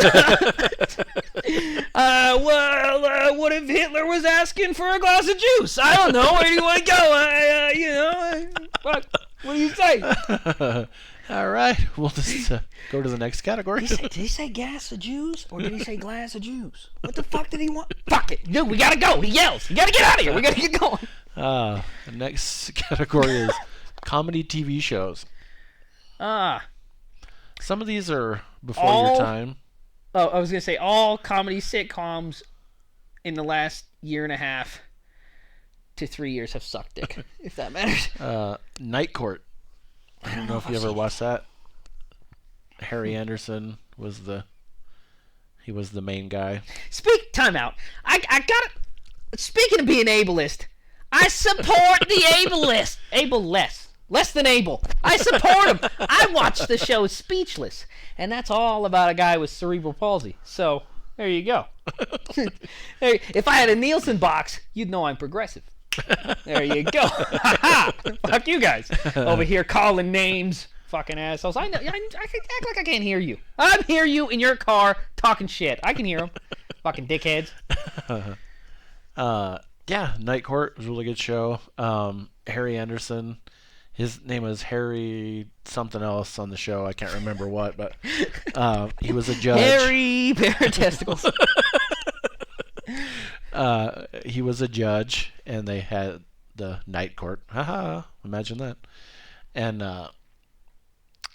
What if Hitler was asking for a glass of juice? I don't know. Where do you want to go? Fuck. What do you say? All right, we'll just go to the next category. Did he say gas of juice or did he say glass of juice? What the fuck did he want? Fuck it, dude, we gotta go. He yells. You gotta get out of here. We gotta get going. The next category is comedy TV shows. Some of these are before your time. Oh, I was gonna say all comedy sitcoms in the last year and a half to 3 years have sucked dick, if that matters. Night Court. I don't know if you ever watched that. Harry Anderson was the main guy. Time out. I got it. Speaking of being ableist, I support the ableist. Less than able. I support him. I watched the show Speechless, and that's all about a guy with cerebral palsy. So there you go. If I had a Nielsen box, you'd know I'm progressive. There you go. Fuck you guys over here calling names, fucking assholes. I can act like I can't hear you. I hear you in your car talking shit. I can hear them, fucking dickheads. Yeah, Night Court was a really good show. Harry Anderson, his name was Harry something else on the show. I can't remember what, but he was a judge. Harry pair of testicles. He was a judge, and they had the Night Court. Haha, imagine that. And it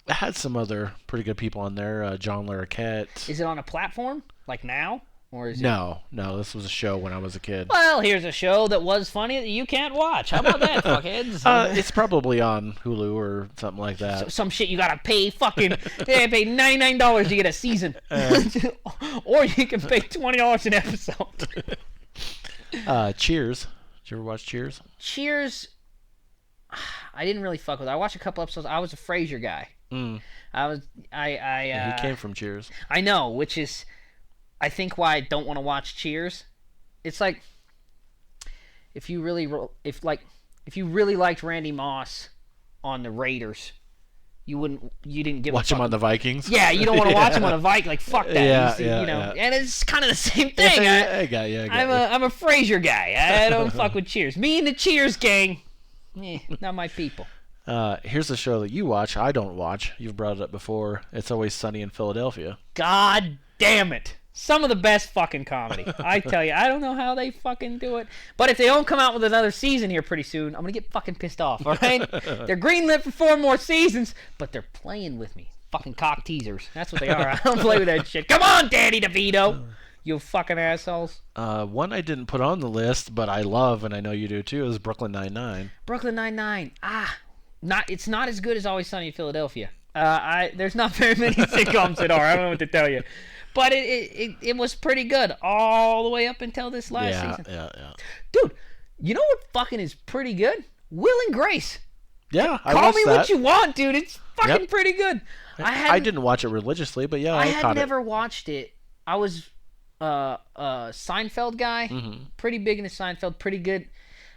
had some other pretty good people on there. John Larroquette. Is it on a platform like now, or is it? No. This was a show when I was a kid. Well, here's a show that was funny that you can't watch. How about that, fuckheads? It's probably on Hulu or something like that. Some shit you gotta pay fucking. Pay $99 to get a season, or you can pay $20 an episode. Cheers. Did you ever watch Cheers? Cheers. I didn't really fuck with it. I watched a couple episodes. I was a Frasier guy. He came from Cheers. I know, which is, I think why I don't want to watch Cheers. it's like if you really liked Randy Moss on the Raiders, you didn't give Watch a him fuck. on the Vikings. Yeah, you don't want to watch him on a Vikings. Like, fuck that. Yeah, You know, and it's kind of the same thing. I got you. I'm a Frasier guy. I don't fuck with Cheers. Me and the Cheers gang, not my people. Here's a show that you watch. I don't watch. You've brought it up before. It's Always Sunny in Philadelphia. God damn it. Some of the best fucking comedy. I tell you, I don't know how they fucking do it. But if they don't come out with another season here pretty soon, I'm going to get fucking pissed off, all right? They're greenlit for 4 more seasons, but they're playing with me. Fucking cock teasers. That's what they are. I don't play with that shit. Come on, Danny DeVito. You fucking assholes. One I didn't put on the list, but I love, and I know you do too, is Brooklyn Nine-Nine. Brooklyn Nine-Nine. It's not as good as Always Sunny in Philadelphia. There's not very many sitcoms that are. I don't know what to tell you. But it was pretty good all the way up until this last season. Yeah. Dude, you know what fucking is pretty good? Will and Grace. Yeah, I Call watched me that. what you want, dude. It's fucking pretty good. I didn't watch it religiously, but yeah, I had caught never watched it. I was a Seinfeld guy. Pretty big into Seinfeld. Pretty good.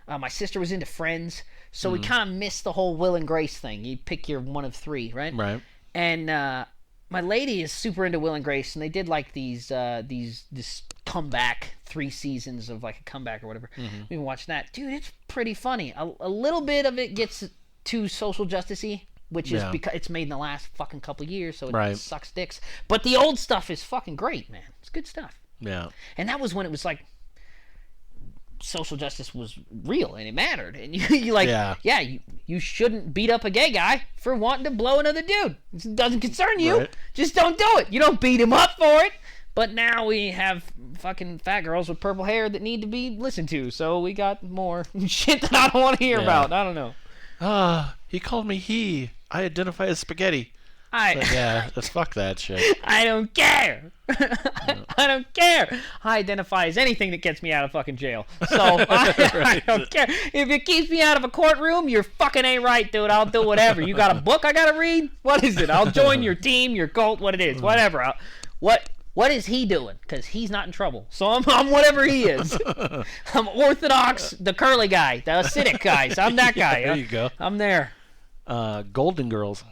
My sister was into Friends. So we kind of missed the whole Will and Grace thing. You pick your one of 3, right? Right. And my lady is super into Will and Grace, and they did like this comeback 3 seasons of like a comeback or whatever. We've been watching that, dude. It's pretty funny. A little bit of it gets too social justice-y, which is because it's made in the last fucking couple of years, so it sucks dicks. But the old stuff is fucking great, man. It's good stuff. Yeah. And that was when it was like social justice was real and it mattered, and you like, you shouldn't beat up a gay guy for wanting to blow another dude. It doesn't concern you. Right. Just don't do it. You don't beat him up for it. But now we have fucking fat girls with purple hair that need to be listened to, so we got more shit that I don't want to hear about. I don't know. He called me he. I identify as spaghetti. Let's fuck that shit. I don't care. I don't care. I identify as anything that gets me out of fucking jail. So I don't care. If it keeps me out of a courtroom, you're fucking ain't right, dude. I'll do whatever. You got a book I gotta read? What is it? I'll join your team, your cult, what it is. Whatever. What is he doing? Because he's not in trouble. So I'm whatever he is. I'm Orthodox, the curly guy, the acidic guy. So I'm that guy. There you go. I'm there. Golden Girls.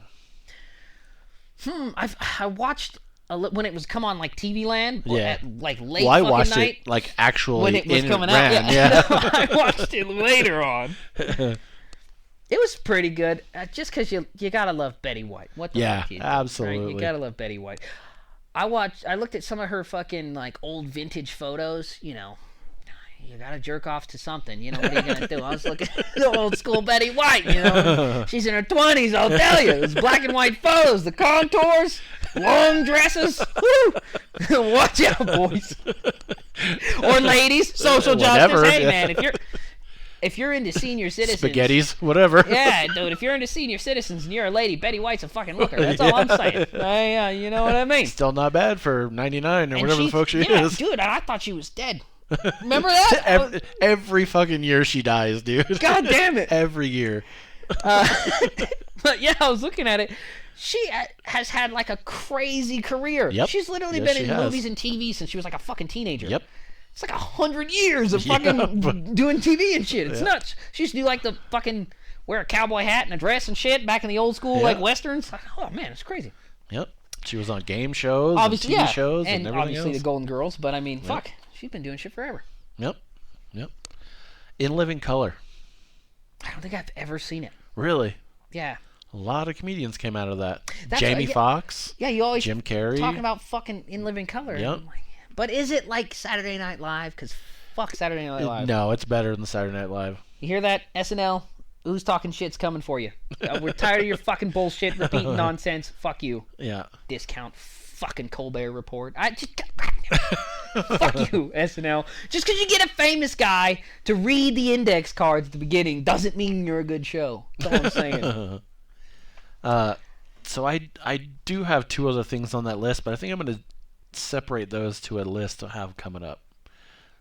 I watched when it was come on like TV Land, at like late I fucking watched night. it like actually When it was coming out. I watched it later on. It was pretty good, just because you gotta love Betty White. What the fuck you do, absolutely. right? You gotta love Betty White. I looked at some of her fucking like old vintage photos. You know, you gotta jerk off to something. You know, what are you gonna do? I was looking at the old school Betty White. You know, she's in her 20s. I'll tell you, it's black and white photos, the contours, long dresses. Woo! Watch out, boys or ladies. Social justice. Hey, man, if you're into senior citizens, spaghettis, whatever. Yeah, dude. If you're into senior citizens and you're a lady, Betty White's a fucking looker. That's all I'm saying. You know what I mean? Still not bad for 99 or whatever the fuck she is. Dude, I thought she was dead. Remember that? Every fucking year she dies, dude. God damn it. Every year. But yeah, I was looking at it. She has had like a crazy career. Yep. She's literally been in movies and TV since she was like a fucking teenager. Yep. It's like 100 years of fucking doing TV and shit. It's nuts. She used to do like the fucking wear a cowboy hat and a dress and shit back in the old school like westerns. Like, oh man, it's crazy. Yep. She was on game shows, obviously, and TV shows, and everything obviously else. the Golden Girls. But I mean, fuck, she's been doing shit forever. Yep. In Living Color. I don't think I've ever seen it. Really? Yeah. A lot of comedians came out of that. That's Jamie Foxx. Yeah, you always Jim Carrey. talking about fucking In Living Color. Yep. But is it like Saturday Night Live? Because fuck Saturday Night Live. No, it's better than Saturday Night Live. You hear that, SNL? Who's talking shit's coming for you. We're tired of your fucking bullshit, repeating nonsense. Fuck you. Yeah. Discount fucking Colbert Report. Fuck you, SNL. Just because you get a famous guy to read the index cards at the beginning doesn't mean you're a good show. That's all I'm saying. So I do have 2 other things on that list, but I think I'm going to separate those to a list to have coming up.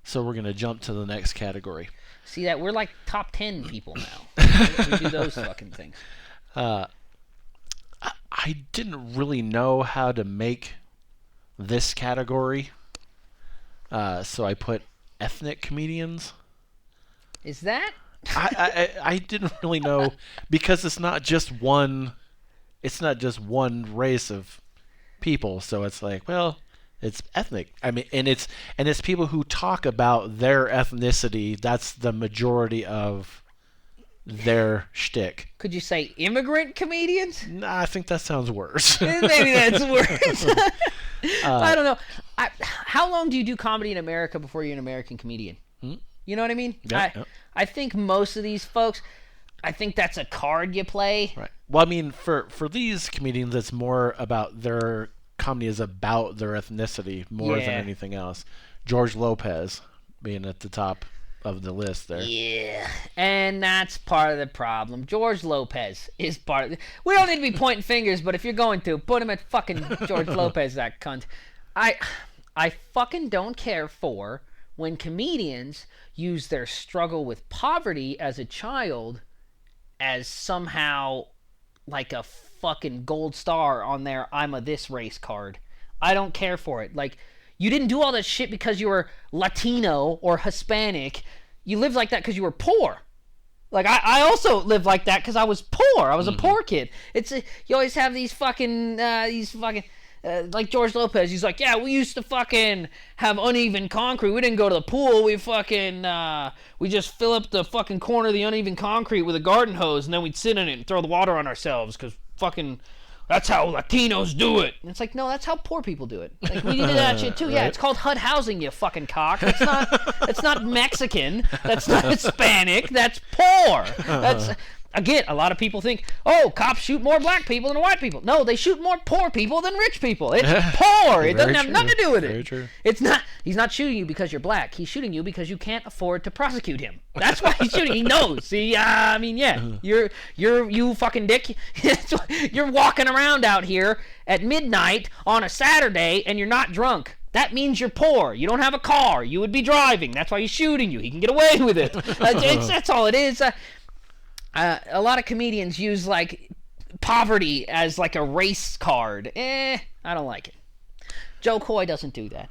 So we're going to jump to the next category. See that? We're like top 10 people now. We do those fucking things. I didn't really know how to make this category. So I put ethnic comedians. Is that? I didn't really know because it's not just one race of people, so it's like, well, it's ethnic. I mean, and it's people who talk about their ethnicity. That's the majority of their shtick. Could you say immigrant comedians? Nah, I think that sounds worse. Maybe that's worse. I don't know. How long do you do comedy in America before you're an American comedian? You know what I mean? Yeah. I think most of these folks, I think that's a card you play. Right. Well, I mean, for these comedians, it's more about their comedy is about their ethnicity more than anything else. George Lopez being at the top of the list there. Yeah, and that's part of the problem. George Lopez is part of the... We don't need to be pointing fingers, but if you're going to, put him at fucking George Lopez, that cunt. I fucking don't care for when comedians use their struggle with poverty as a child as somehow like a fucking gold star on their I'm a this race card. I don't care for it. Like, you didn't do all that shit because you were Latino or Hispanic. You lived like that because you were poor. Like, I also lived like that because I was poor. I was a poor kid. You always have these fucking like George Lopez. He's like, yeah, we used to fucking have uneven concrete. We didn't go to the pool. We fucking, we just fill up the fucking corner of the uneven concrete with a garden hose, and then we'd sit in it and throw the water on ourselves because fucking... That's how Latinos do it. And it's like, no, that's how poor people do it. Like, we did that shit too. Yeah, it's called HUD housing, you fucking cock. It's not Mexican. That's not Hispanic. That's poor. Again, a lot of people think, oh, cops shoot more black people than white people. No, they shoot more poor people than rich people. It's poor. It doesn't have nothing to do with Very it. true. It's not. He's not shooting you because you're black. He's shooting you because you can't afford to prosecute him. That's why he's shooting. He knows. See, I mean, yeah, you fucking dick. You're walking around out here at midnight on a Saturday and you're not drunk. That means you're poor. You don't have a car. You would be driving. That's why he's shooting you. He can get away with it. That's all it is. A lot of comedians use like poverty as like a race card. I don't like it. Joe Coy doesn't do that.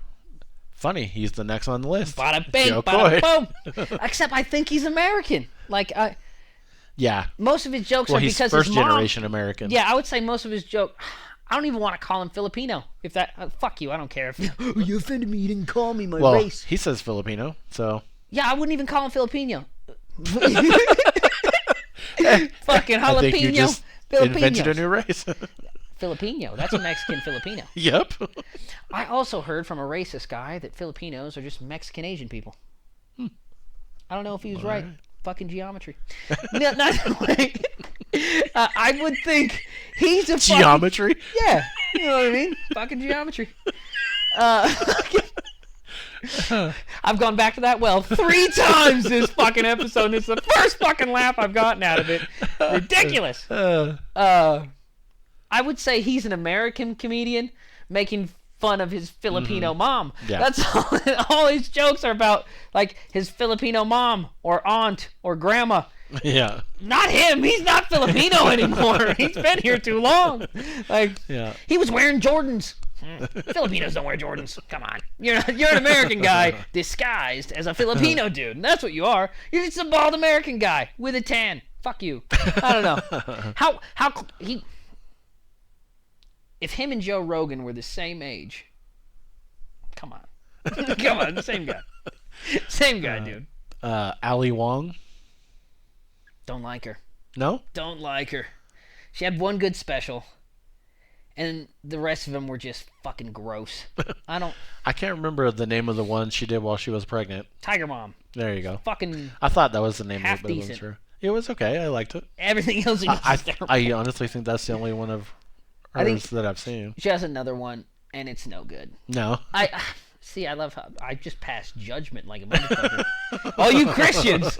Funny, he's the next on the list. Bada bing, Joe bada Coy. boom. Except I think he's American. Like, yeah. most of his jokes Well, are he's because first his mom... generation American. Yeah, I would say most of his jokes... I don't even want to call him Filipino. If that... fuck you, I don't care. Oh, you offended me, you didn't call me my race. He says Filipino, so... Yeah, I wouldn't even call him Filipino. Fucking jalapeno. I think you just invented a new race. Filipino. That's a Mexican Filipino. Yep. I also heard from a racist guy that Filipinos are just Mexican Asian people. I don't know if he was right. Fucking geometry. No, not I would think he's a fucking... Geometry? Yeah. You know what I mean? Fucking geometry. I've gone back to that well 3 times this fucking episode, and it's the first fucking laugh I've gotten out of it. Ridiculous. I would say he's an American comedian making fun of his Filipino mom. Yeah. That's all his jokes are about, like his Filipino mom or aunt or grandma. Yeah. Not him. He's not Filipino anymore. He's been here too long. Like, Yeah. he was wearing Jordans. Filipinos don't wear Jordans. Come on. You're an American guy disguised as a Filipino dude. And that's what you are. You're just a bald American guy with a tan. Fuck you. I don't know. If him and Joe Rogan were the same age, come on. Come on, the same guy. Same guy, dude. Ali Wong? Don't like her. No? Don't like her. She had one good special, and the rest of them were just fucking gross. I can't remember the name of the one she did while she was pregnant. Tiger Mom. There you go. Fucking I thought that was the name of half it, but I wasn't decent. sure. It was okay. I liked it. everything else. I honestly think that's the only one of I think- hers that I've seen. She has another one, and it's no good. No. See, I love how I just passed judgment like a motherfucker. All you Christians,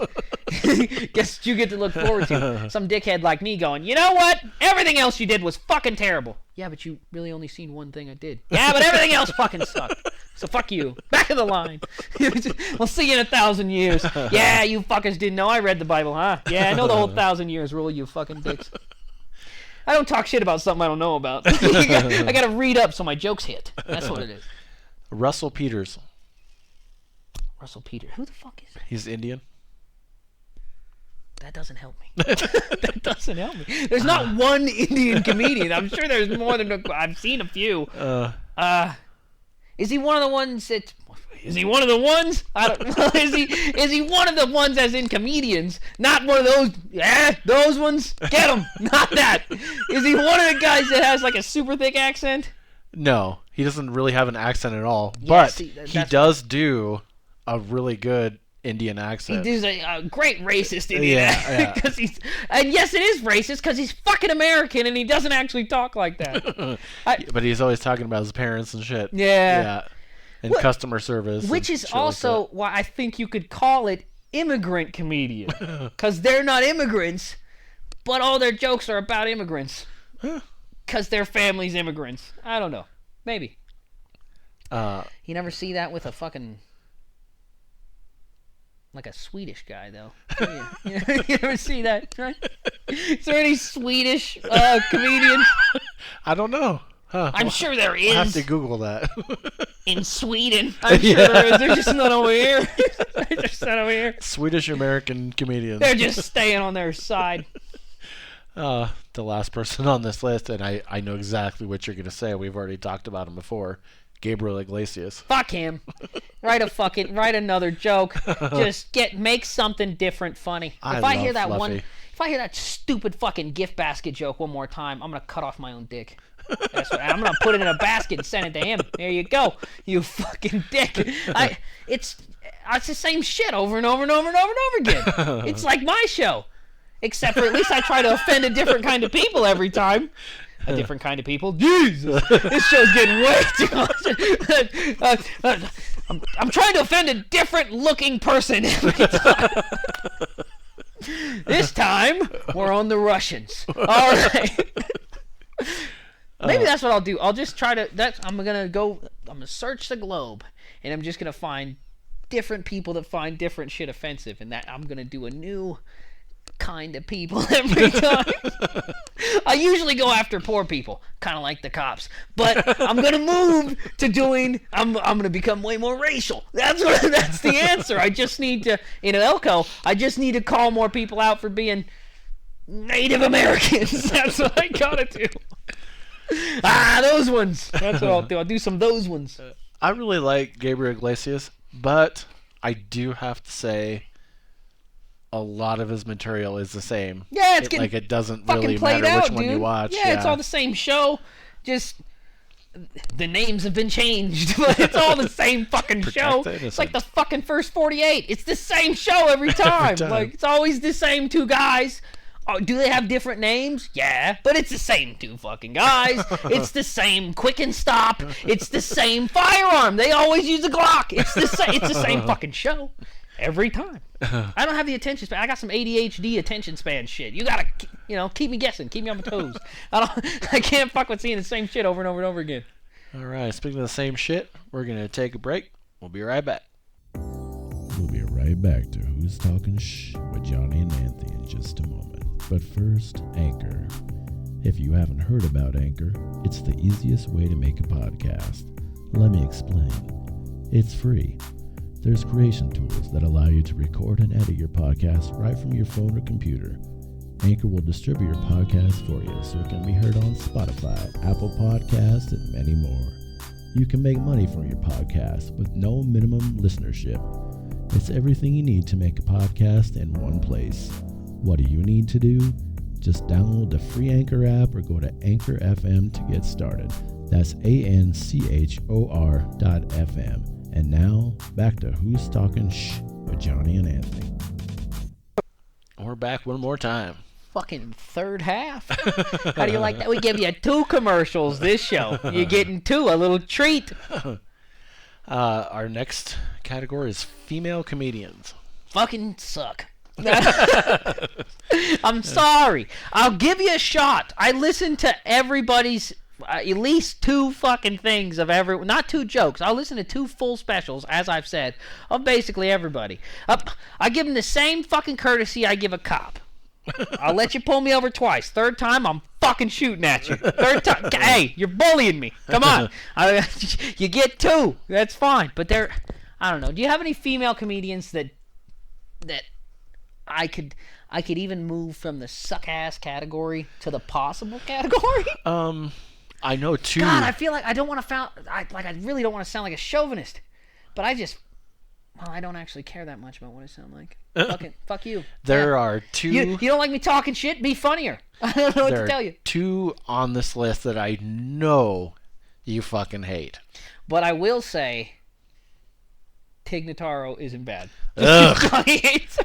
guess what you get to look forward to? Some dickhead like me going, you know what? Everything else you did was fucking terrible. Yeah, but you really only seen one thing I did. Yeah, but everything else fucking sucked. So fuck you. Back of the line. We'll see you in 1,000 years. Yeah, you fuckers didn't know I read the Bible, huh? Yeah, I know the whole 1,000 years rule, you fucking dicks. I don't talk shit about something I don't know about. I gotta read up so my jokes hit. That's what it is. Russell Peters. Russell Peters. Who the fuck is that? He's Indian. That doesn't help me. That doesn't help me. There's not one Indian comedian. I'm sure there's more than I've seen a few. Is he one of the ones that? Is he one of the ones? I don't know. Is he one of the ones as in comedians? Not one of those. Those ones. Get him. Not that. Is he one of the guys that has like a super thick accent? No, he doesn't really have an accent at all. Yeah, but see, he does do a really good Indian accent. He does a great racist Indian accent. Cause he's, and yes, it is racist because he's fucking American and he doesn't actually talk like that. But he's always talking about his parents and shit. Yeah. And customer service. Which is also like why I think you could call it immigrant comedian. Because they're not immigrants, but all their jokes are about immigrants. Because their family's immigrants. I don't know. Maybe. You never see that with a fucking... Like a Swedish guy, though. You never see that, right? Is there any Swedish comedians? I don't know. I'm sure there is. I'll have to Google that. In Sweden. I'm sure there is. They're just not over here. They're just not over here. Swedish-American comedians. They're just staying on their side. The last person on this list, and I know exactly what you're going to say. We've already talked about him before. Gabriel Iglesias. Fuck him. Write another joke. Just make something different funny. If I hear that stupid fucking gift basket joke one more time, I'm gonna cut off my own dick. That's what I'm gonna put it in a basket and send it to him. There you go, you fucking dick. It's the same shit over and over and over and over and over again. It's like my show, except for at least I try to offend a different kind of people every time. A different kind of people. Jesus, this show's getting way too much. I'm trying to offend a different looking person every time. This time, we're on the Russians. All right. Maybe that's what I'll do. I'll just try to. I'm gonna search the globe, and I'm just gonna find different people that find different shit offensive, and that I'm gonna do a new kind of people every time. I usually go after poor people, kind of like the cops, but I'm gonna move to doing. I'm gonna become way more racial. That's the answer. I just need to, in Elko, I just need to call more people out for being Native Americans. That's what I gotta do. Those ones. That's what I'll do. I'll do some of those ones. I really like Gabriel Iglesias, but I do have to say a lot of his material is the same. Yeah, it's getting it doesn't fucking really played matter out, which one dude. you watch. Yeah, it's all the same show. Just the names have been changed, but it's all the same fucking show. It's like the fucking first 48. It's the same show every time. Like it's always the same two guys. Oh, do they have different names? Yeah, but it's the same two fucking guys. It's the same quick and stop. It's the same firearm. They always use a Glock. It's the same fucking show every time. I don't have the attention span. I got some ADHD attention span shit. You gotta, keep me guessing. Keep me on my toes. I can't fuck with seeing the same shit over and over and over again. All right, speaking of the same shit, we're gonna take a break. We'll be right back. We'll be right back to Who's Talking Shh with Johnny and Anthony in just a moment. But first, Anchor. If you haven't heard about Anchor, it's the easiest way to make a podcast. Let me explain. It's free. There's creation tools that allow you to record and edit your podcast right from your phone or computer. Anchor will distribute your podcast for you so it can be heard on Spotify, Apple Podcasts, and many more. You can make money from your podcast with no minimum listenership. It's everything you need to make a podcast in one place. What do you need to do? Just download the free Anchor app or go to Anchor FM to get started. That's ANCHOR.FM. And now, back to Who's Talking Shh with Johnny and Anthony. We're back one more time. Fucking third half. How do you like that? We give you 2 commercials this show. You're getting 2, a little treat. Our next category is female comedians. Fucking suck. I'm sorry. I'll give you a shot. I listen to everybody's at least 2 fucking things of not 2 jokes. I'll listen to 2 full specials, as I've said, of basically everybody. I give them the same fucking courtesy I give a cop. I'll let you pull me over twice. 3rd time, I'm fucking shooting at you. 3rd time, hey, you're bullying me. Come on. You get 2. That's fine. But I don't know. Do you have any female comedians that I could even move from the suck ass category to the possible category? I know two. God, I feel like I don't want to I really don't want to sound like a chauvinist, but I don't actually care that much about what I sound like. Fuck you. There are two. You don't like me talking shit? Be funnier. I don't know what to tell you. Two on this list that I know you fucking hate. But I will say, Tig Notaro isn't bad. Ugh. Johnny hates her.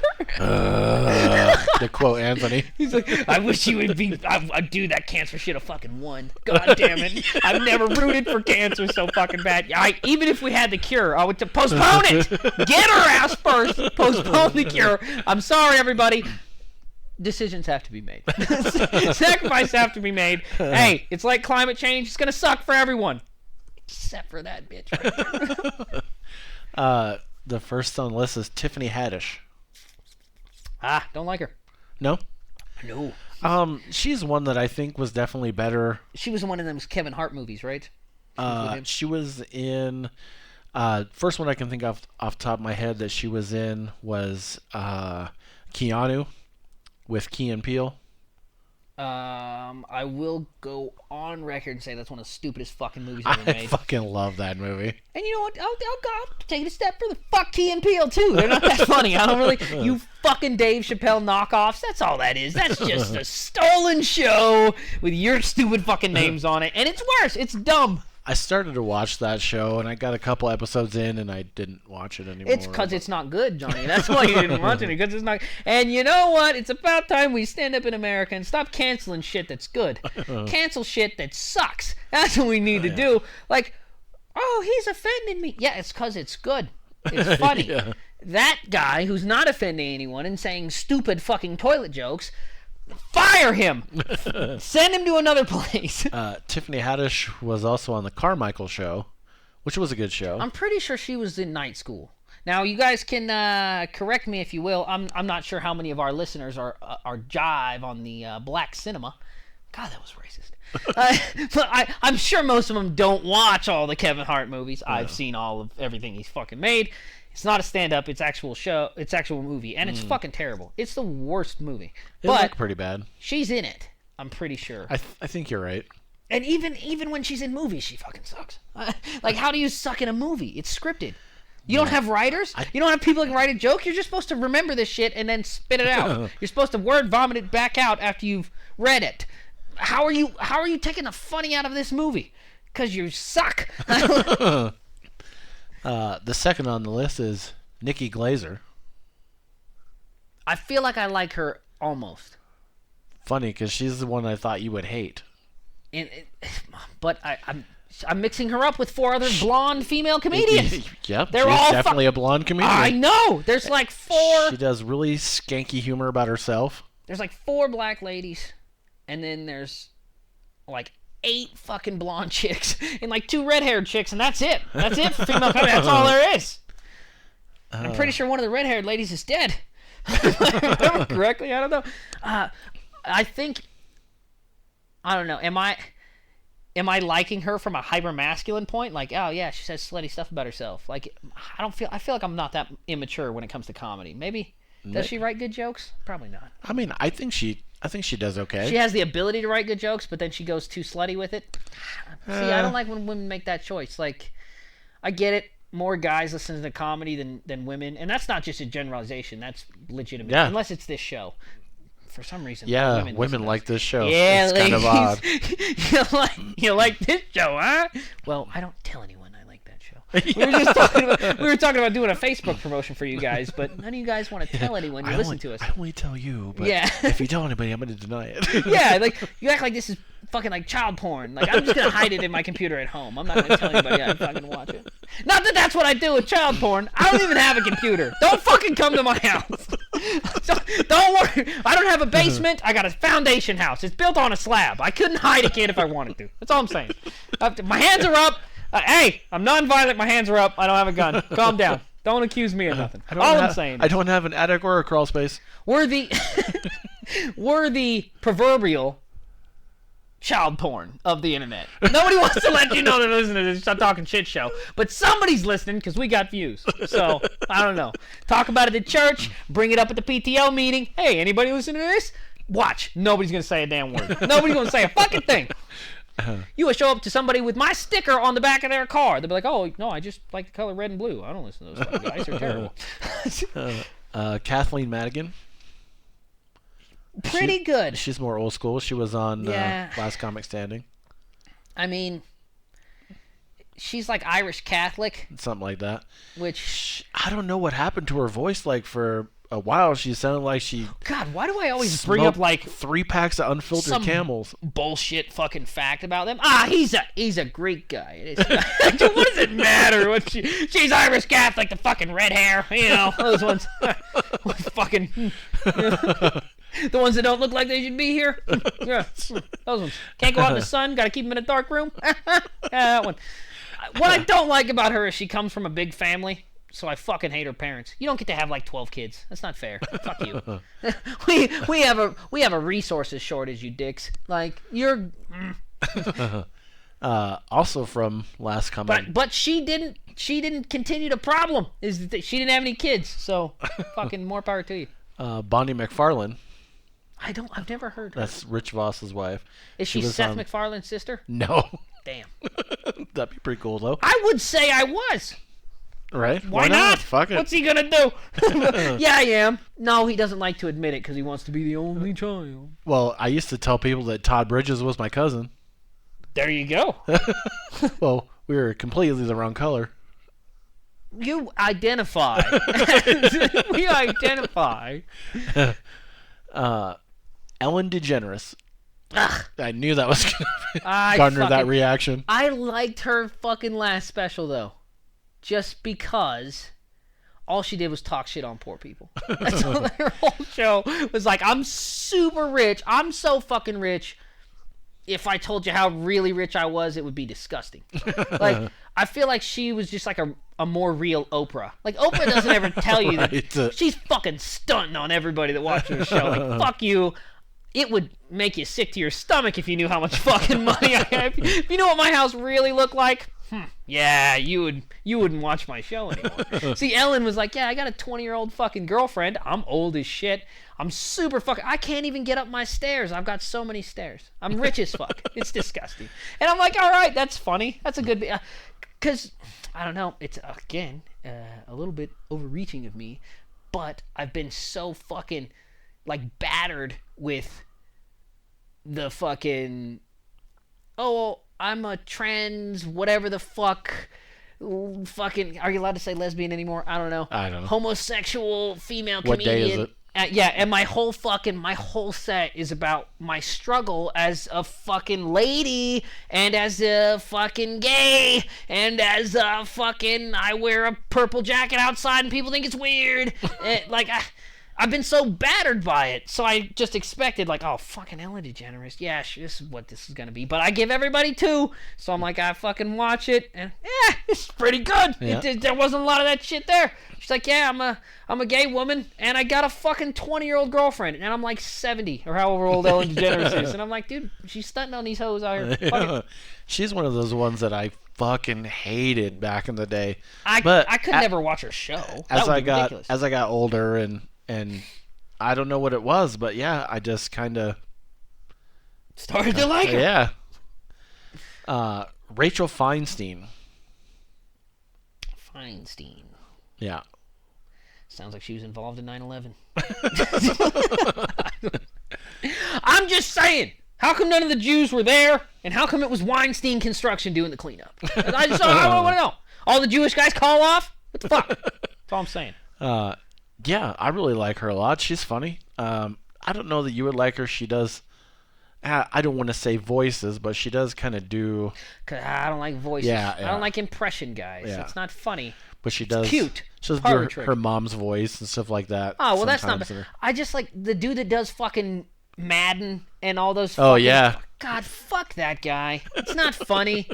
To quote Anthony. He's like, I wish you would be. I'd do that cancer shit a fucking won. God damn it. I've never rooted for cancer so fucking bad. Even if we had the cure, I would postpone it. Get her ass first. Postpone the cure. I'm sorry, everybody. Decisions have to be made. Sacrifices have to be made. Hey, it's like climate change. It's going to suck for everyone. Except for that bitch right there. The first on the list is Tiffany Haddish. Don't like her. No? No. She's one that I think was definitely better. She was in one of those Kevin Hart movies, right? She was in... first one I can think of off the top of my head that she was in was Keanu with Key and Peele. I will go on record and say that's one of the stupidest fucking movies ever made. I fucking love that movie. And you know what? I'll take it a step further. Fuck Key and Peele too. They're not that funny. I don't really. You fucking Dave Chappelle knockoffs. That's all that is. That's just a stolen show with your stupid fucking names on it. And it's worse. It's dumb. I started to watch that show, and I got a couple episodes in, and I didn't watch it anymore. It's because it's not good, Johnny. That's why you didn't watch it, because it's not. And you know what? It's about time we stand up in America and stop canceling shit that's good. Cancel shit that sucks. That's what we need to do. Like, oh, he's offending me. Yeah, it's because it's good. It's funny. Yeah. That guy who's not offending anyone and saying stupid fucking toilet jokes, fire him. Send him to another place. Tiffany Haddish was also on the Carmichael Show, which was a good show. I'm pretty sure she was in Night School. Now, you guys can correct me if you will. I'm not sure how many of our listeners are jive on the black cinema. God, that was racist. But I'm sure most of them don't watch all the Kevin Hart movies. No. I've seen all of everything he's fucking made. It's not a stand-up. It's actual show. It's actual movie, and it's fucking terrible. It's the worst movie. It looked pretty bad. She's in it. I'm pretty sure. I think you're right. And even when she's in movies, she fucking sucks. Like, how do you suck in a movie? It's scripted. You don't have writers. You don't have people that can write a joke. You're just supposed to remember this shit and then spit it out. You're supposed to word vomit it back out after you've read it. How are you taking the funny out of this movie? Because you suck. The second on the list is Nikki Glaser. I feel like I like her almost. Funny, because she's the one I thought you would hate. But I'm mixing her up with four other blonde female comedians. Yep, They're she's all definitely a blonde comedian. I know. There's like four. She does really skanky humor about herself. There's like four black ladies, and then there's like 8 fucking blonde chicks and like 2 red-haired chicks, and that's it. That's it for female comedy. That's all there is. I'm pretty sure one of the red-haired ladies is dead. If I remember correctly. I don't know. I think, I don't know. Am I liking her from a hyper masculine point? Like, oh yeah, she says slutty stuff about herself. Like, I feel like I'm not that immature when it comes to comedy. Maybe. Does she write good jokes? Probably not. I mean, I think she does okay. She has the ability to write good jokes, but then she goes too slutty with it. See, I don't like when women make that choice. Like, I get it. More guys listen to comedy than women, and that's not just a generalization. That's legitimate. Yeah. Unless it's this show. For some reason, yeah, women like this show. Yeah, it's kind of odd. you like this show, huh? Well, I don't tell anyone I like that show. We were talking about doing a Facebook promotion for you guys, but none of you guys want to tell anyone you listen to us. I only tell you, but yeah. If you tell anybody, I'm going to deny it. Yeah, like you act like this is fucking like child porn. Like, I'm just going to hide it in my computer at home. I'm not going to tell anybody I fucking watch it. Not that that's what I do with child porn. I don't even have a computer. Don't fucking come to my house. So, don't worry. I don't have a basement. I got a foundation house. It's built on a slab. I couldn't hide a kid if I wanted to. That's all I'm saying. My hands are up. Hey, I'm non-violent. My hands are up. I don't have a gun. Calm down. Don't accuse me of nothing. I'm saying. I don't have an attic or a crawl space. We're the proverbial child porn of the internet. Nobody wants to let you know they're listening to this Stop Talking Shit show, but somebody's listening because we got views. So, I don't know. Talk about it at church, bring it up at the PTO meeting. Hey, anybody listening to this? Watch. Nobody's going to say a damn word. Nobody's going to say a fucking thing. You would show up to somebody with my sticker on the back of their car. They'll be like, oh, no, I just like the color red and blue. I don't listen to those fucking guys. They're terrible. Kathleen Madigan. Pretty good. She's more old school. She was on Last Comic Standing. I mean, she's like Irish Catholic. Something like that. Which... I don't know what happened to her voice. Like, for a while, she sounded like she... God, why do I always bring up, like... 3 packs of unfiltered some Camels. Bullshit fucking fact about them. He's a Greek guy. It is, what does it matter? What she's Irish Catholic, the fucking red hair. You know, those ones. Fucking... The ones that don't look like they should be here. Yeah, those ones. Can't go out in the sun. Got to keep them in a dark room. That one. What I don't like about her is she comes from a big family, so I fucking hate her parents. You don't get to have like 12 kids. That's not fair. Fuck you. we have a resources shortage, you dicks. Like you're. Also from Last Comic. But she didn't continue the problem. Is that she didn't have any kids. So fucking more power to you. Bonnie McFarlane. I've never heard her. That's Rich Voss's wife. Is she Seth MacFarlane's sister? No. Damn. That'd be pretty cool, though. I would say I was. Right? Why not? Fuck it. What's he gonna do? Yeah, I am. No, he doesn't like to admit it because he wants to be the only child. Well, I used to tell people that Todd Bridges was my cousin. There you go. Well, we were completely the wrong color. You identify. We identify. Ellen DeGeneres. Ugh. I knew that was going to garner that reaction. I liked her fucking last special, though. Just because all she did was talk shit on poor people. That's all her whole show was like, I'm super rich. I'm so fucking rich. If I told you how really rich I was, it would be disgusting. Like, I feel like she was just like a more real Oprah. Like, Oprah doesn't ever tell you that she's fucking stunting on everybody that watches her show. Like, fuck you. It would make you sick to your stomach if you knew how much fucking money I have. If you knew what my house really looked like, yeah, you wouldn't watch my show anymore. See, Ellen was like, yeah, I got a 20-year-old fucking girlfriend. I'm old as shit. I'm super fucking... I can't even get up my stairs. I've got so many stairs. I'm rich as fuck. It's disgusting. And I'm like, all right, that's funny. That's a good... Because, I don't know, it's, again, a little bit overreaching of me, but I've been so fucking, like, battered with the fucking... Oh, I'm a trans, whatever the fuck... Fucking... Are you allowed to say lesbian anymore? I don't know. I don't know. Homosexual female what comedian. Day is it? Yeah, and my whole set is about my struggle as a fucking lady, and as a fucking gay, and as a fucking, I wear a purple jacket outside and people think it's weird. I've been so battered by it, so I just expected, like, oh, fucking Ellen DeGeneres, yeah, sure, this is what this is gonna be. But I give everybody 2, so I'm like, I fucking watch it, and yeah, it's pretty good. Yeah. There wasn't a lot of that shit there. She's like, yeah, I'm a gay woman, and I got a fucking 20-year-old girlfriend, and I'm like 70, or however old Ellen DeGeneres is. And I'm like, dude, she's stunting on these hoes out here. Yeah. She's one of those ones that I fucking hated back in the day. I could never watch her show. As I got older and I don't know what it was, but yeah, I just kind of started to like her. Yeah. Rachel Feinstein. Yeah. Sounds like she was involved in 9/11. I'm just saying. How come none of the Jews were there? And how come it was Weinstein Construction doing the cleanup? I want to know. All the Jewish guys call off? What the fuck? That's all I'm saying. Yeah, I really like her a lot. She's funny. I don't know that you would like her. She does... I don't want to say voices, but she does kind of do... Cause I don't like voices. Yeah. I don't like impression guys. Yeah. It's not funny. But she does... It's cute. She does do her mom's voice and stuff like that. Oh, well, that's not... I just like the dude that does fucking Madden and all those fucking... Oh, yeah. God, fuck that guy. It's not funny.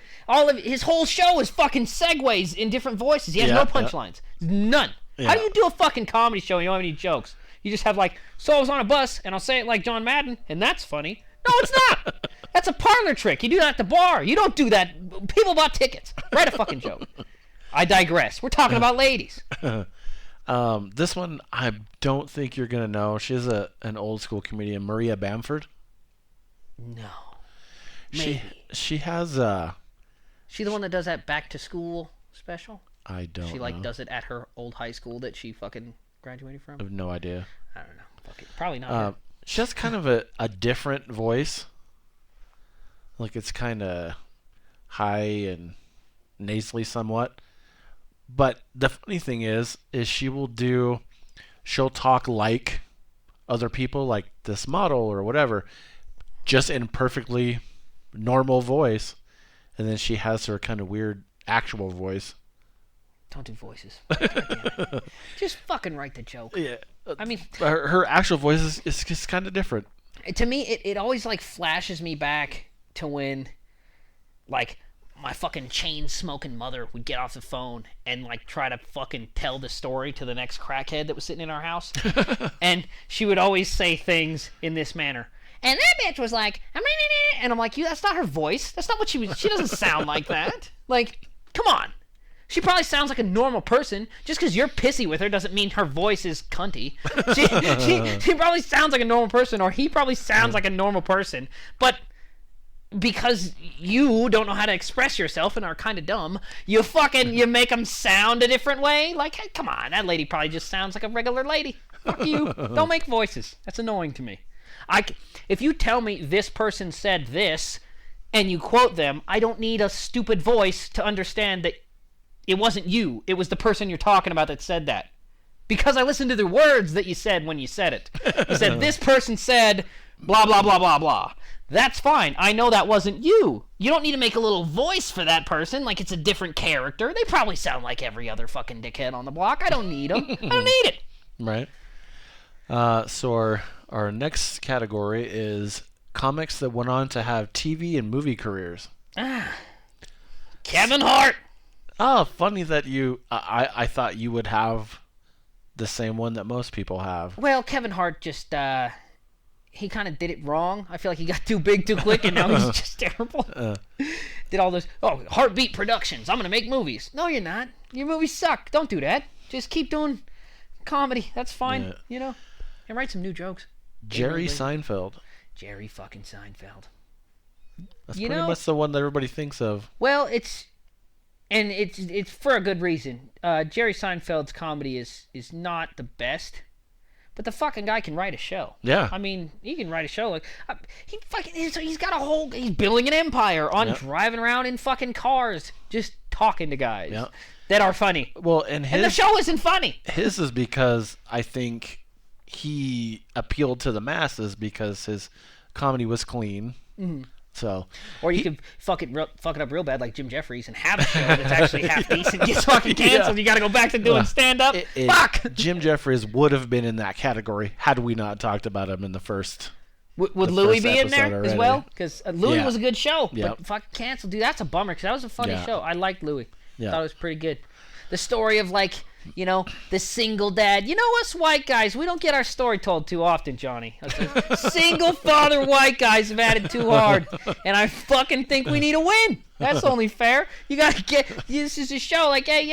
His whole show is fucking segues in different voices. He has no punchlines. None. Yeah. How do you do a fucking comedy show and you don't have any jokes? You just have like, so I was on a bus, and I'll say it like John Madden, and that's funny. No, it's not. That's a parlor trick. You do that at the bar. You don't do that. People bought tickets. Write a fucking joke. I digress. We're talking about ladies. This one I don't think you're gonna know. She's an old school comedian, Maria Bamford. No. Maybe. She has She the one that does that back to school special? I don't She know. does it at her old high school that she fucking graduated from? I have no idea. I don't know. Fuck it. Probably not her. She has kind of a different voice. Like it's kind of high and nasally somewhat. But the funny thing is she'll talk like other people, like this model or whatever, just in perfectly normal voice. And then she has her kind of weird actual voice. Don't do voices. Just fucking write the joke. Yeah. I mean, Her actual voice is just kind of different. to me, it always like flashes me back to when, like, my fucking chain smoking mother would get off the phone and like try to fucking tell the story to the next crackhead that was sitting in our house, and she would always say things in this manner. And that bitch was like, and I'm like, that's not her voice. That's not what she was. She doesn't sound like that. Like, come on. She probably sounds like a normal person. Just because you're pissy with her doesn't mean her voice is cunty. She probably sounds like a normal person, or he probably sounds like a normal person. But because you don't know how to express yourself and are kind of dumb, you make them sound a different way. Like, hey, come on, that lady probably just sounds like a regular lady. Fuck you. Don't make voices. That's annoying to me. If you tell me this person said this and you quote them, I don't need a stupid voice to understand that it wasn't you. It was the person you're talking about that said that. Because I listened to the words that you said when you said it. You said, this person said blah, blah, blah, blah, blah. That's fine. I know that wasn't you. You don't need to make a little voice for that person like it's a different character. They probably sound like every other fucking dickhead on the block. I don't need them. I don't need it. Right. So our next category is comics that went on to have TV and movie careers. Kevin Hart. Oh, funny that I thought you would have the same one that most people have. Well, Kevin Hart just, he kind of did it wrong. I feel like he got too big too quick, and now he's just terrible. Did all this, Heartbeat Productions, I'm going to make movies. No, you're not. Your movies suck. Don't do that. Just keep doing comedy. That's fine, And write some new jokes. Jerry Seinfeld. Jerry fucking Seinfeld. That's pretty much the one that everybody thinks of. Well, it's for a good reason. Jerry Seinfeld's comedy is not the best, but the fucking guy can write a show. Yeah. I mean, he can write a show. Like he's got he's building an empire on driving around in fucking cars, just talking to guys that are funny. Well, and the show isn't funny. His is because I think he appealed to the masses because his comedy was clean. Mm-hmm. So, or you could fuck it up real bad like Jim Jeffries and have a show that's actually half decent, gets fucking canceled. You got to go back to doing stand up. Fuck. Jim Jeffries would have been in that category had we not talked about him in the first. Would Louis be in there already. as well? Because Louis was a good show, Yep. but fucking canceled, dude. That's a bummer because that was a funny show. I liked Louis. Yeah. Thought it was pretty good. The story of the single dad. You know us white guys, we don't get our story told too often, Johnny. Single father white guys have had it too hard, and I fucking think we need a win. That's only fair. You gotta this is a show like, hey,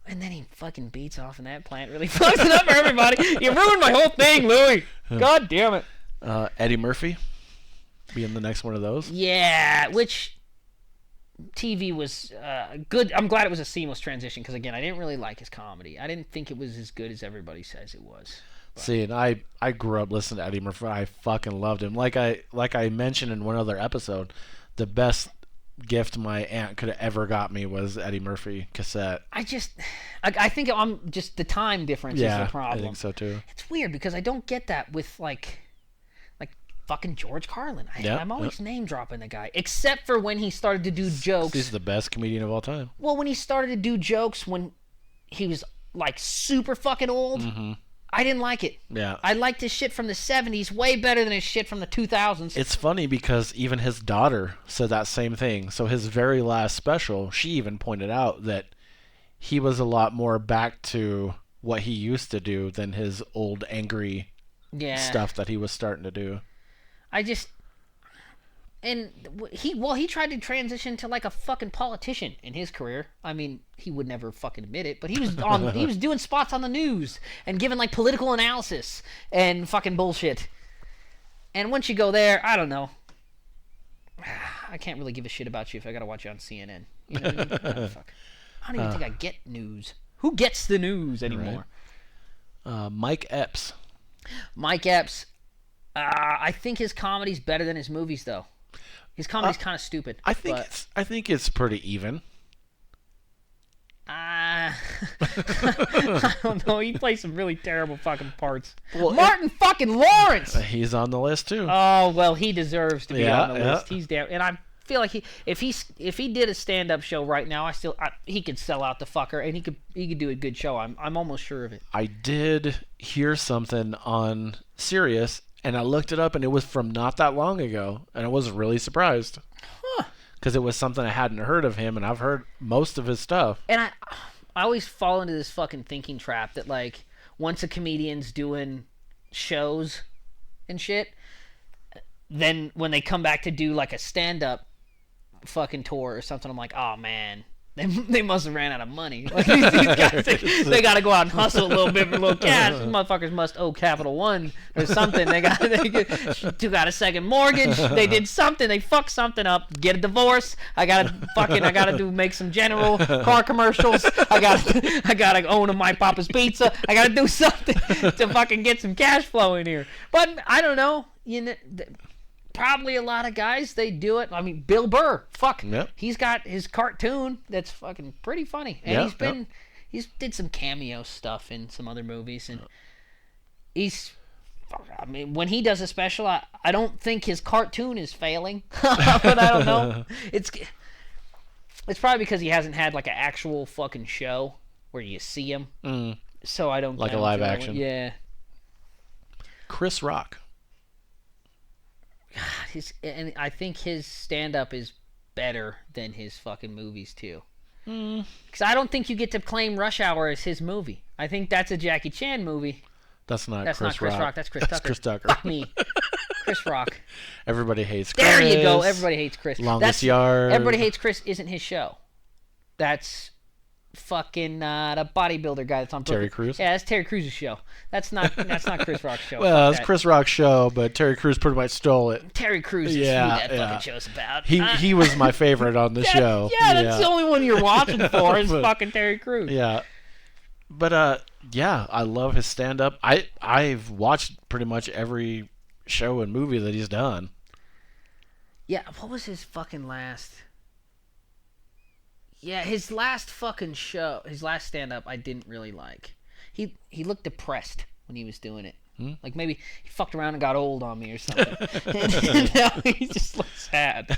and then he fucking beats off in that plant, really fucks it up for everybody. You ruined my whole thing, Louis. God damn it. Eddie Murphy being the next one of those. Yeah, which TV was good. I'm glad it was a seamless transition because, again, I didn't really like his comedy. I didn't think it was as good as everybody says it was. But. See, and I grew up listening to Eddie Murphy. I fucking loved him. Like I mentioned in one other episode, the best gift my aunt could have ever got me was Eddie Murphy cassette. I think I'm just the time difference is the problem. I think so too. It's weird because I don't get that with like fucking George Carlin. I'm always name dropping the guy, except for when he started to do jokes. He's the best comedian of all time. Well, when he started to do jokes when he was like super fucking old, I didn't like it. Yeah, I liked his shit from the 70s way better than his shit from the 2000s. It's funny because even his daughter said that same thing. So his very last special, she even pointed out that he was a lot more back to what he used to do than his old angry stuff that he was starting to do. And he tried to transition to like a fucking politician in his career. I mean, he would never fucking admit it, but he was doing spots on the news and giving like political analysis and fucking bullshit. And once you go there, I don't know. I can't really give a shit about you if I gotta watch you on CNN. You know what I mean? Oh, fuck. I don't even think I get news. Who gets the news anymore? Right. Mike Epps. Mike Epps. I think his comedy's better than his movies, though. His comedy's kind of stupid. I think it's pretty even. I don't know. He plays some really terrible fucking parts. Well, Martin fucking Lawrence. He's on the list too. Oh well, he deserves to be on the list. Yeah. He's down, and I feel like if he did a stand-up show right now, he could sell out the fucker, and he could do a good show. I'm almost sure of it. I did hear something on Sirius, and I looked it up, and it was from not that long ago, and I was really surprised. Because it was something I hadn't heard of him, and I've heard most of his stuff. And I always fall into this fucking thinking trap that, like, once a comedian's doing shows and shit, then when they come back to do, like, a stand-up fucking tour or something, I'm like, oh, man. They must have ran out of money. Like, these guys, they got to go out and hustle a little bit for a little cash. These motherfuckers must owe Capital One or something. They got a second mortgage. They did something. They fucked something up. Get a divorce. I gotta make some general car commercials. I gotta own My Papa's Pizza. I gotta do something to fucking get some cash flow in here. But I don't know. You know. Probably a lot of guys, they do it. I mean, Bill Burr, Yep. He's got his cartoon that's fucking pretty funny. And he's did some cameo stuff in some other movies. And I mean, when he does a special, I don't think his cartoon is failing. But I don't know. It's probably because he hasn't had like an actual fucking show where you see him. So I don't like a live action. Yeah. Chris Rock. And I think his stand-up is better than his fucking movies, too. Because I don't think you get to claim Rush Hour as his movie. I think that's a Jackie Chan movie. That's not Chris Rock. That's Chris Tucker. Chris Tucker. Fuck me. Chris Rock. Everybody hates Chris. There you go. Everybody hates Chris. Longest Yard. Everybody Hates Chris isn't his show. That's fucking the bodybuilder guy that's on Terry Crews. Yeah, that's Terry Crews' show. That's not Chris Rock's show. Well, it's Chris Rock's show, but Terry Crews pretty much stole it. Terry Crews is who that fucking show's about. He was my favorite on the show. Yeah, that's the only one you're watching for is fucking Terry Crews. Yeah. But I love his stand-up. I've watched pretty much every show and movie that he's done. Yeah, what was his fucking last? Yeah, his last fucking show, his last stand-up, I didn't really like. He looked depressed when he was doing it. Like maybe he fucked around and got old on me or something. and now he just looks sad.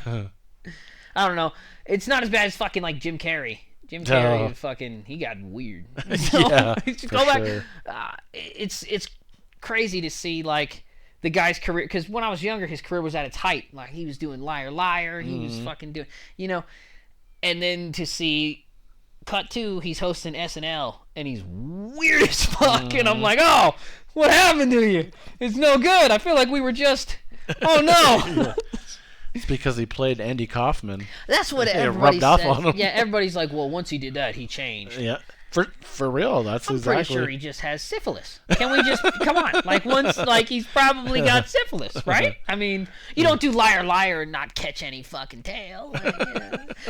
I don't know. It's not as bad as fucking like Jim Carrey. Jim Carrey fucking, he got weird. So, yeah, go back. Sure. It's crazy to see like the guy's career, because when I was younger, his career was at its height. Like he was doing Liar Liar. He was fucking doing, and then to see cut to, he's hosting SNL and he's weird as fuck. And I'm like, oh, what happened to you? It's no good. I feel like we were just, oh no. Yeah. It's because he played Andy Kaufman. That's what everybody says. On him. Yeah, everybody's like, well, once he did that, he changed. Yeah. For real, that's I'm exactly. pretty sure he just has syphilis. Can we just come on? Like he's probably got syphilis, right? I mean, you don't do Liar Liar and not catch any fucking tail. Like,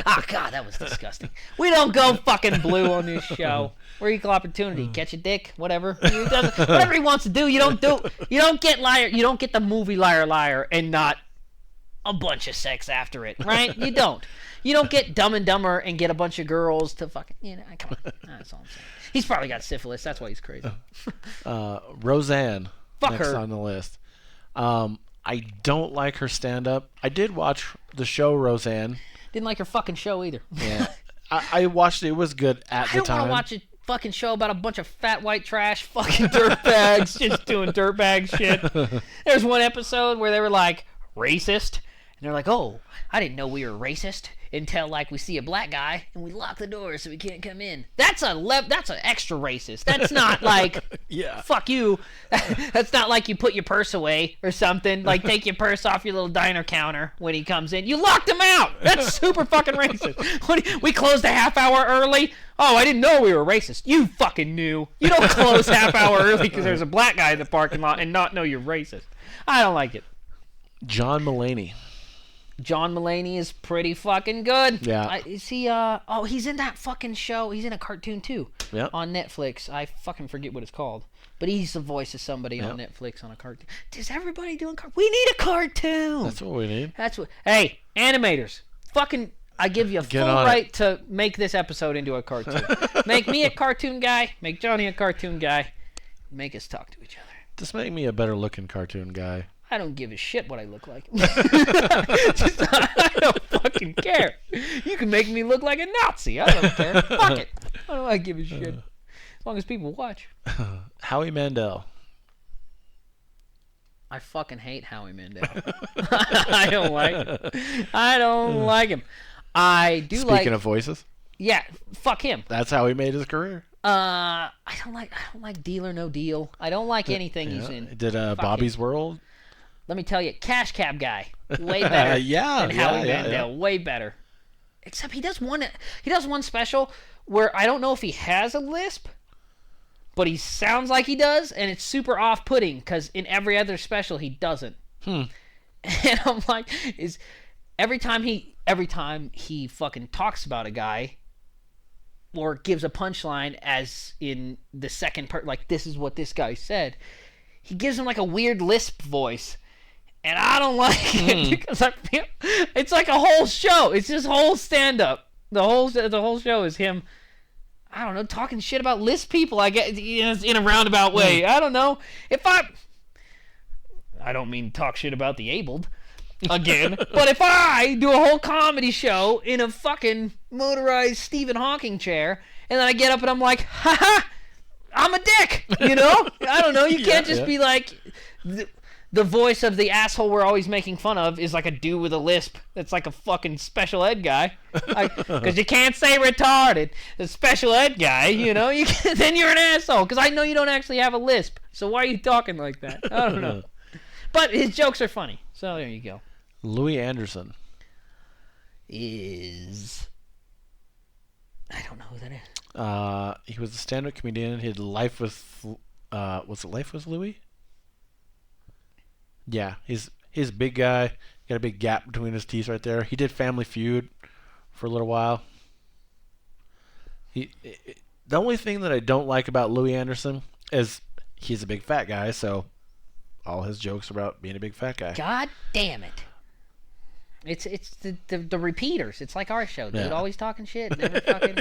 oh God, that was disgusting. We don't go fucking blue on this show. We're equal opportunity. Catch a dick, whatever. Whatever he wants to do, you don't do. You don't get Liar. You don't get the movie Liar Liar and not a bunch of sex after it, right? You don't. You don't get Dumb and Dumber and get a bunch of girls to fucking, come on. That's all I'm saying. He's probably got syphilis. That's why he's crazy. Roseanne. Fuck next her. on the list. I don't like her stand-up. I did watch the show Roseanne. Didn't like her fucking show either. Yeah. I watched it. It was good at the time. I don't want to watch a fucking show about a bunch of fat white trash fucking dirtbags just doing dirtbag shit. There's one episode where they were like, racist. they're like, oh, I didn't know we were racist until like we see a black guy and we lock the door so we can't come in. That's an extra racist. That's not like, fuck you. That's not like you put your purse away or something. Like take your purse off your little diner counter when he comes in. You locked him out. That's super fucking racist. We closed a half hour early. Oh, I didn't know we were racist. You fucking knew. You don't close half hour early because there's a black guy in the parking lot and not know you're racist. I don't like it. John Mulaney. John Mulaney is pretty fucking good. Yeah. Is he, he's in that fucking show. He's in a cartoon, too. Yep. On Netflix. I fucking forget what it's called. But he's the voice of somebody on Netflix on a cartoon. Is everybody doing cartoon? We need a cartoon! That's what we need. Hey, animators. Fucking, I give you a full right to make this episode into a cartoon. Make me a cartoon guy. Make Johnny a cartoon guy. Make us talk to each other. Just make me a better looking cartoon guy. I don't give a shit what I look like. I don't fucking care. You can make me look like a Nazi. I don't care. Fuck it. I don't give a shit. As long as people watch. Howie Mandel. I fucking hate Howie Mandel. I don't like him. I do like... Speaking of voices. Yeah, fuck him. That's how he made his career. I don't like Deal or No Deal. I don't like anything he's in. Did Bobby's World? Let me tell you, Cash Cab Guy, way better than Howie Mandel. Yeah. Way better. Except he does one special where I don't know if he has a lisp, but he sounds like he does, and it's super off-putting because in every other special he doesn't. And I'm like, every time he fucking talks about a guy or gives a punchline, as in the second part, like this is what this guy said, he gives him like a weird lisp voice. And I don't like it because I feel it's like a whole show. It's just whole stand-up. The whole show is him, I don't know, talking shit about lisp people. I guess in a roundabout way. I don't know. I don't mean talk shit about the abled again. But if I do a whole comedy show in a fucking motorized Stephen Hawking chair, and then I get up and I'm like, ha, I'm a dick. You know? I don't know. You can't just be like. The voice of the asshole we're always making fun of is like a dude with a lisp that's like a fucking special ed guy. Because you can't say retarded. The special ed guy, you know, then you're an asshole. Because I know you don't actually have a lisp. So why are you talking like that? I don't know. But his jokes are funny. So there you go. Louis Anderson. I don't know who that is. He was a stand-up comedian. He did Life with... was it Life with Louis? Yeah, he's a big guy. Got a big gap between his teeth right there. He did Family Feud for a little while. The only thing that I don't like about Louis Anderson is he's a big fat guy, so all his jokes are about being a big fat guy. God damn it. It's the repeaters. It's like our show, dude. Yeah. Always talking shit. Never fucking.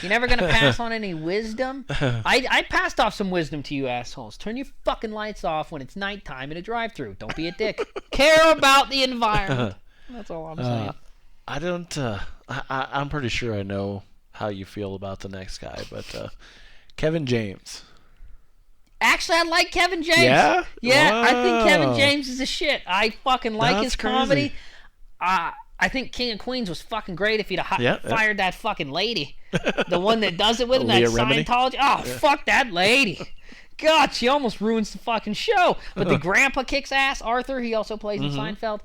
You're never gonna pass on any wisdom. I passed off some wisdom to you assholes. Turn your fucking lights off when it's nighttime in a drive-thru. Don't be a dick. Care about the environment. That's all I'm saying. I don't. I'm pretty sure I know how you feel about the next guy, but Kevin James. Actually, I like Kevin James. Yeah? Yeah, Wow. I think Kevin James is a shit. I fucking like That's his comedy. crazy. I think King of Queens was fucking great if he'd have Yeah. fired that fucking lady. The one that does it with him, that Leah Remini? Scientology. Oh, fuck that lady. God, she almost ruins the fucking show. But the grandpa kicks ass. Arthur, he also plays in Seinfeld.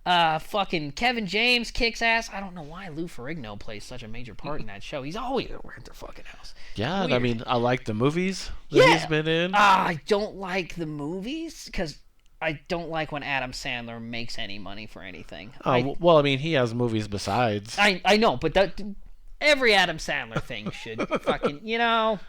Fucking Kevin James kicks ass. I don't know why Lou Ferrigno plays such a major part in that show. He's always around their fucking house. Yeah, Weird. I mean, I like the movies that he's been in. I don't like the movies because I don't like when Adam Sandler makes any money for anything. Well, I mean, he has movies besides. I know, but every Adam Sandler thing should fucking,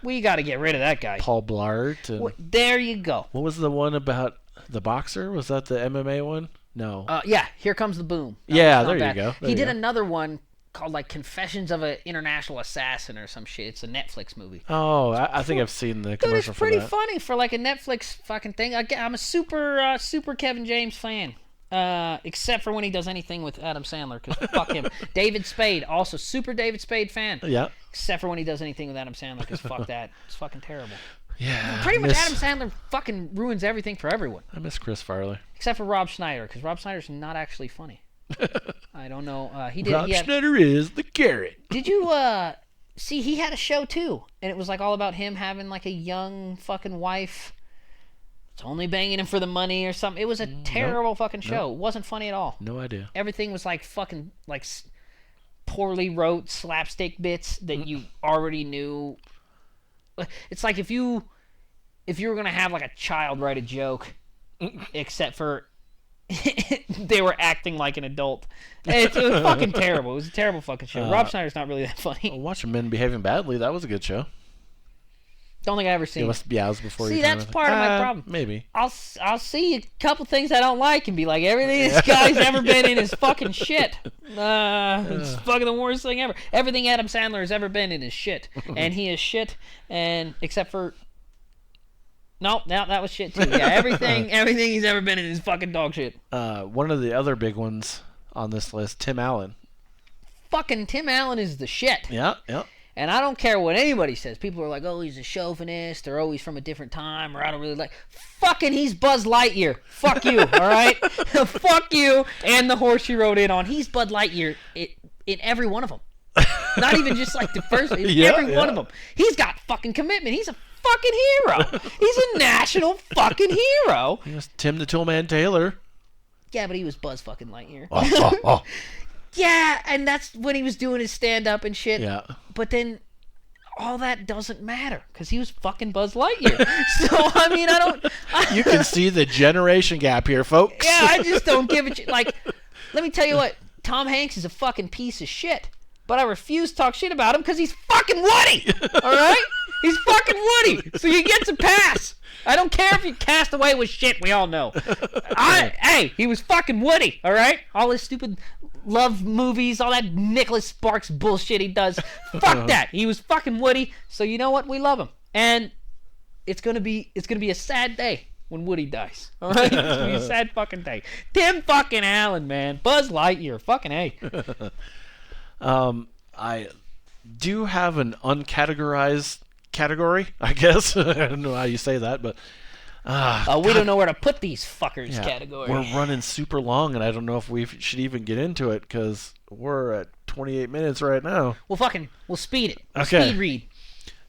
we got to get rid of that guy. Paul Blart. And There you go. what was the one about the boxer? Was that the MMA one? No. Yeah, Here Comes the Boom. Yeah, Not there you bad. go. There He you did go. another one called like Confessions of an International Assassin or some shit. It's a Netflix movie. Oh, I think I've seen the Dude, commercial it's for pretty that. funny for like a Netflix fucking thing. I'm a super Kevin James fan. Except for when he does anything with Adam Sandler, because fuck him. David Spade, also super David Spade fan. Yeah. Except for when he does anything with Adam Sandler, because fuck that. It's fucking terrible. Yeah. Pretty much Adam Sandler fucking ruins everything for everyone. I miss Chris Farley. Except for Rob Schneider, because Rob Schneider's not actually funny. I don't know. He did. Rob Schneider is the carrot. Did you see? He had a show too, and it was like all about him having like a young fucking wife. It's only banging him for the money or something. It was a terrible fucking show. It wasn't funny at all. No idea. Everything was like fucking like poorly wrote slapstick bits that you already knew. It's like if you were gonna have like a child write a joke, except for they were acting like an adult. It was fucking terrible. It was a terrible fucking show. Rob Schneider's not really that funny. Watching Men Behaving Badly, that was a good show. Don't think I ever seen. It was before you. See, that's part of my problem. Maybe. I'll see a couple things I don't like and be like, everything this guy's ever been in is fucking shit. It's fucking the worst thing ever. Everything Adam Sandler has ever been in is shit, and he is shit. And except for, no, that was shit too. Yeah, everything he's ever been in is fucking dog shit. One of the other big ones on this list, Tim Allen. Fucking Tim Allen is the shit. Yeah. And I don't care what anybody says. People are like, oh, he's a chauvinist, or oh, he's from a different time, or I don't really like... Fucking he's Buzz Lightyear. Fuck you, all right? Fuck you and the horse you rode in on. He's Bud Lightyear in every one of them. Not even just like the first... every one of them. He's got fucking commitment. He's a fucking hero. He's a national fucking hero. He was Tim the Toolman Taylor. Yeah, but he was Buzz fucking Lightyear. Oh. Yeah, and that's when he was doing his stand-up and shit. Yeah. But then all that doesn't matter because he was fucking Buzz Lightyear. So, I mean, You can see the generation gap here, folks. Yeah, I just don't give a shit. Like, let me tell you what. Tom Hanks is a fucking piece of shit. But I refuse to talk shit about him because he's fucking Woody. All right? He's fucking Woody. So he gets a pass. I don't care if you cast away with shit. We all know. Hey, he was fucking Woody. All right? All his stupid love movies, all that Nicholas Sparks bullshit he does. Fuck that. He was fucking Woody. So you know what? We love him. And it's gonna be a sad day when Woody dies. All right? It's gonna be a sad fucking day. Tim fucking Allen, man. Buzz Lightyear. Fucking A. I do have an uncategorized category, I guess. I don't know how you say that, but we don't know where to put these fuckers yeah, category. We're running super long, and I don't know if we should even get into it because we're at 28 minutes right now. We'll speed it. Okay. Speed read.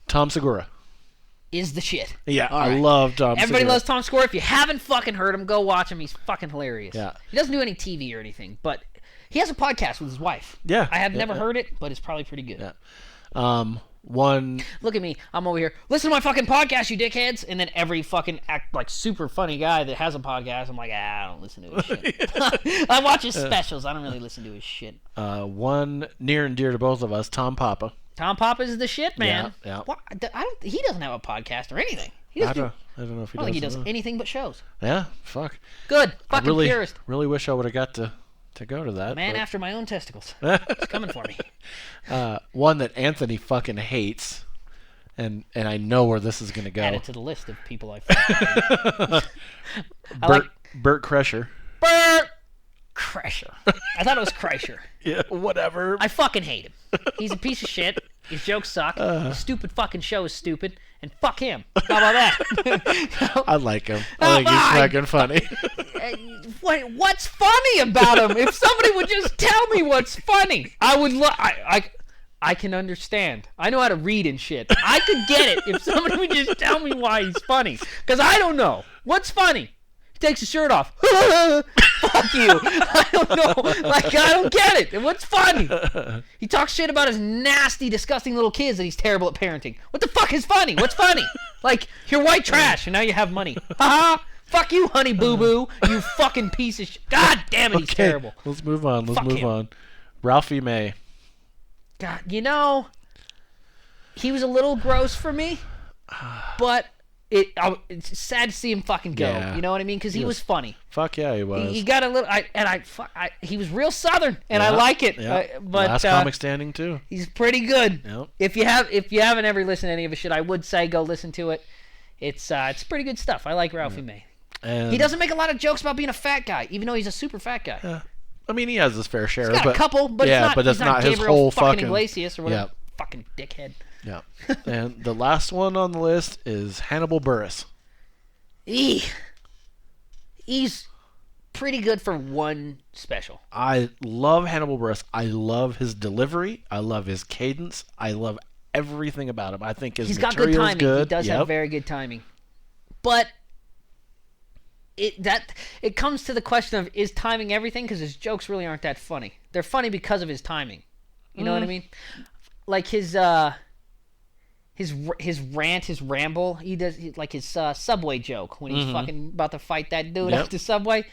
Tom Segura Is the shit. Yeah, All I right. love Tom Everybody Segura. loves Tom Segura. If you haven't fucking heard him, go watch him. He's fucking hilarious. Yeah. He doesn't do any TV or anything, but he has a podcast with his wife. Yeah. I have never heard it, but it's probably pretty good. Yeah. One. Look at me. I'm over here. Listen to my fucking podcast, you dickheads. And then every fucking act like super funny guy that has a podcast, I'm like, I don't listen to his shit. I watch his specials. I don't really listen to his shit. One near and dear to both of us, Tom Papa. Tom Papa is the shit, man. Yeah. What? He doesn't have a podcast or anything. He I doesn't don't know if he I don't think he does. does anything but shows. Yeah, fuck. Good. Fucking I purist. really wish I would have got to go to that. Man but... after my own testicles. It's coming for me. One that Anthony fucking hates, and I know where this is going to go. Add it to the list of people I fucking hate. Bert Kreischer. Bert Kreischer. I thought it was Kreischer. Yeah, whatever. I fucking hate him. He's a piece of shit. His jokes suck. His stupid fucking show is stupid. And fuck him. How about that? I like him. I think he's fucking funny. What's funny about him? If somebody would just tell me what's funny, I would. I can understand. I know how to read and shit. I could get it if somebody would just tell me why he's funny. Because I don't know. What's funny? He takes his shirt off. Fuck you. I don't know. Like, I don't get it. What's funny? He talks shit about his nasty, disgusting little kids that he's terrible at parenting. What the fuck is funny? What's funny? Like, you're white trash and now you have money. Ha-ha. Fuck you, honey boo-boo. You fucking piece of shit. God damn it, he's terrible. Let's move on. Fuck him. Ralphie May. God, he was a little gross for me, but it's sad to see him fucking go. Yeah. You know what I mean? Because he was funny. Fuck yeah, he was. He got a little. He was real Southern, and I like it. Yeah. But Last comic standing too. He's pretty good. Yep. If you haven't ever listened to any of his shit, I would say go listen to it. It's pretty good stuff. I like Ralphie May. And He doesn't make a lot of jokes about being a fat guy, even though he's a super fat guy. I mean, he has his fair share. He's got a couple, but yeah, it's not, but that's he's not his Gabriel whole fucking Iglesias or whatever. Yeah. Fucking dickhead. Yeah. And the last one on the list is Hannibal Buress. He's pretty good for one special. I love Hannibal Buress. I love his delivery. I love his cadence. I love everything about him. I think his He's got good material's timing. good. He does have very good timing. But it comes to the question of, is timing everything? Because his jokes really aren't that funny. They're funny because of his timing. You know what I mean? Like his rant, his ramble. He does like his Subway joke when he's fucking about to fight that dude at the Subway.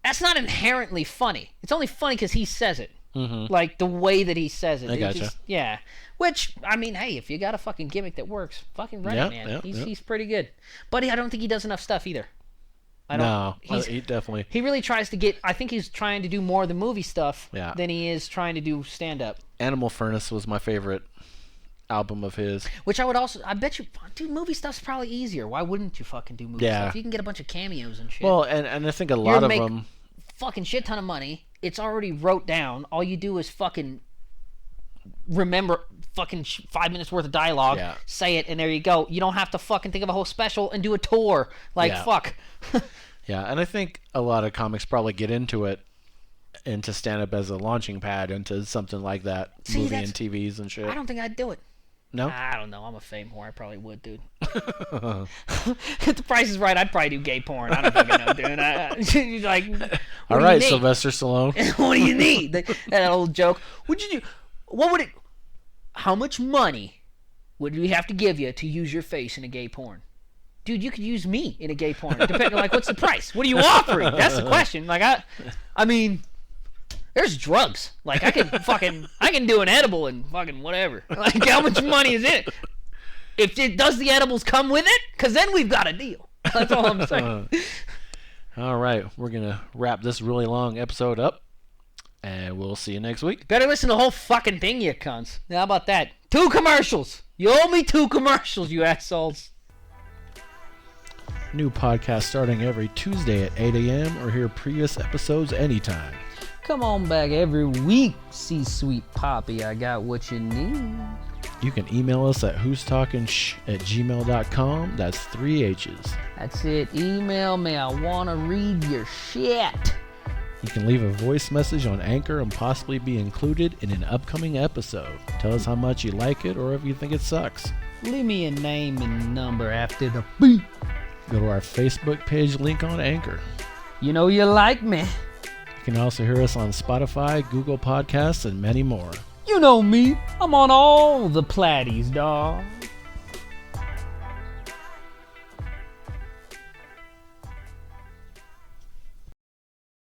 That's not inherently funny. It's only funny because he says it. Like the way that he says it. I gotcha. Yeah. Which, I mean, hey, if you got a fucking gimmick that works, fucking run it, man. He's pretty good. But I don't think he does enough stuff either. He definitely. He really tries to get. I think he's trying to do more of the movie stuff than he is trying to do stand up. Animal Furnace was my favorite album of his. Which I bet you, dude, movie stuff's probably easier. Why wouldn't you fucking do movie stuff? You can get a bunch of cameos and shit. Well, and I think a lot of them. Fucking shit ton of money. It's already wrote down. All you do is fucking remember fucking 5 minutes worth of dialogue, say it, and there you go. You don't have to fucking think of a whole special and do a tour. Like, fuck. Yeah, and I think a lot of comics probably get into stand-up as a launching pad into something like that, movie and TVs and shit. I don't think I'd do it. No? I don't know. I'm a fame whore. I probably would, dude. If the price is right, I'd probably do gay porn. I don't fucking know, dude. Like, all right, Sylvester Stallone. What do you need? That old joke. What'd you do? What would it... How much money would we have to give you to use your face in a gay porn? Dude, you could use me in a gay porn. Depending, like, what's the price? What are you offering? That's the question. Like, I mean, there's drugs. Like, I can do an edible and fucking whatever. Like, how much money is in it? Does the edibles come with it? Because then we've got a deal. That's all I'm saying. All right, we're gonna wrap this really long episode up, and we'll see you next week. Better listen to the whole fucking thing, you cunts. How about that? 2 commercials. You owe me 2 commercials, you assholes. New podcast starting every Tuesday at 8 a.m. or hear previous episodes anytime. Come on back every week, C-Sweet Poppy. I got what you need. You can email us at who'stalkingshh@gmail.com. That's 3 H's. That's it. Email me. I want to read your shit. You can leave a voice message on Anchor and possibly be included in an upcoming episode. Tell us how much you like it or if you think it sucks. Leave me a name and number after the beep. Go to our Facebook page, link on Anchor. You know you like me. You can also hear us on Spotify, Google Podcasts, and many more. You know me. I'm on all the platties, dawg.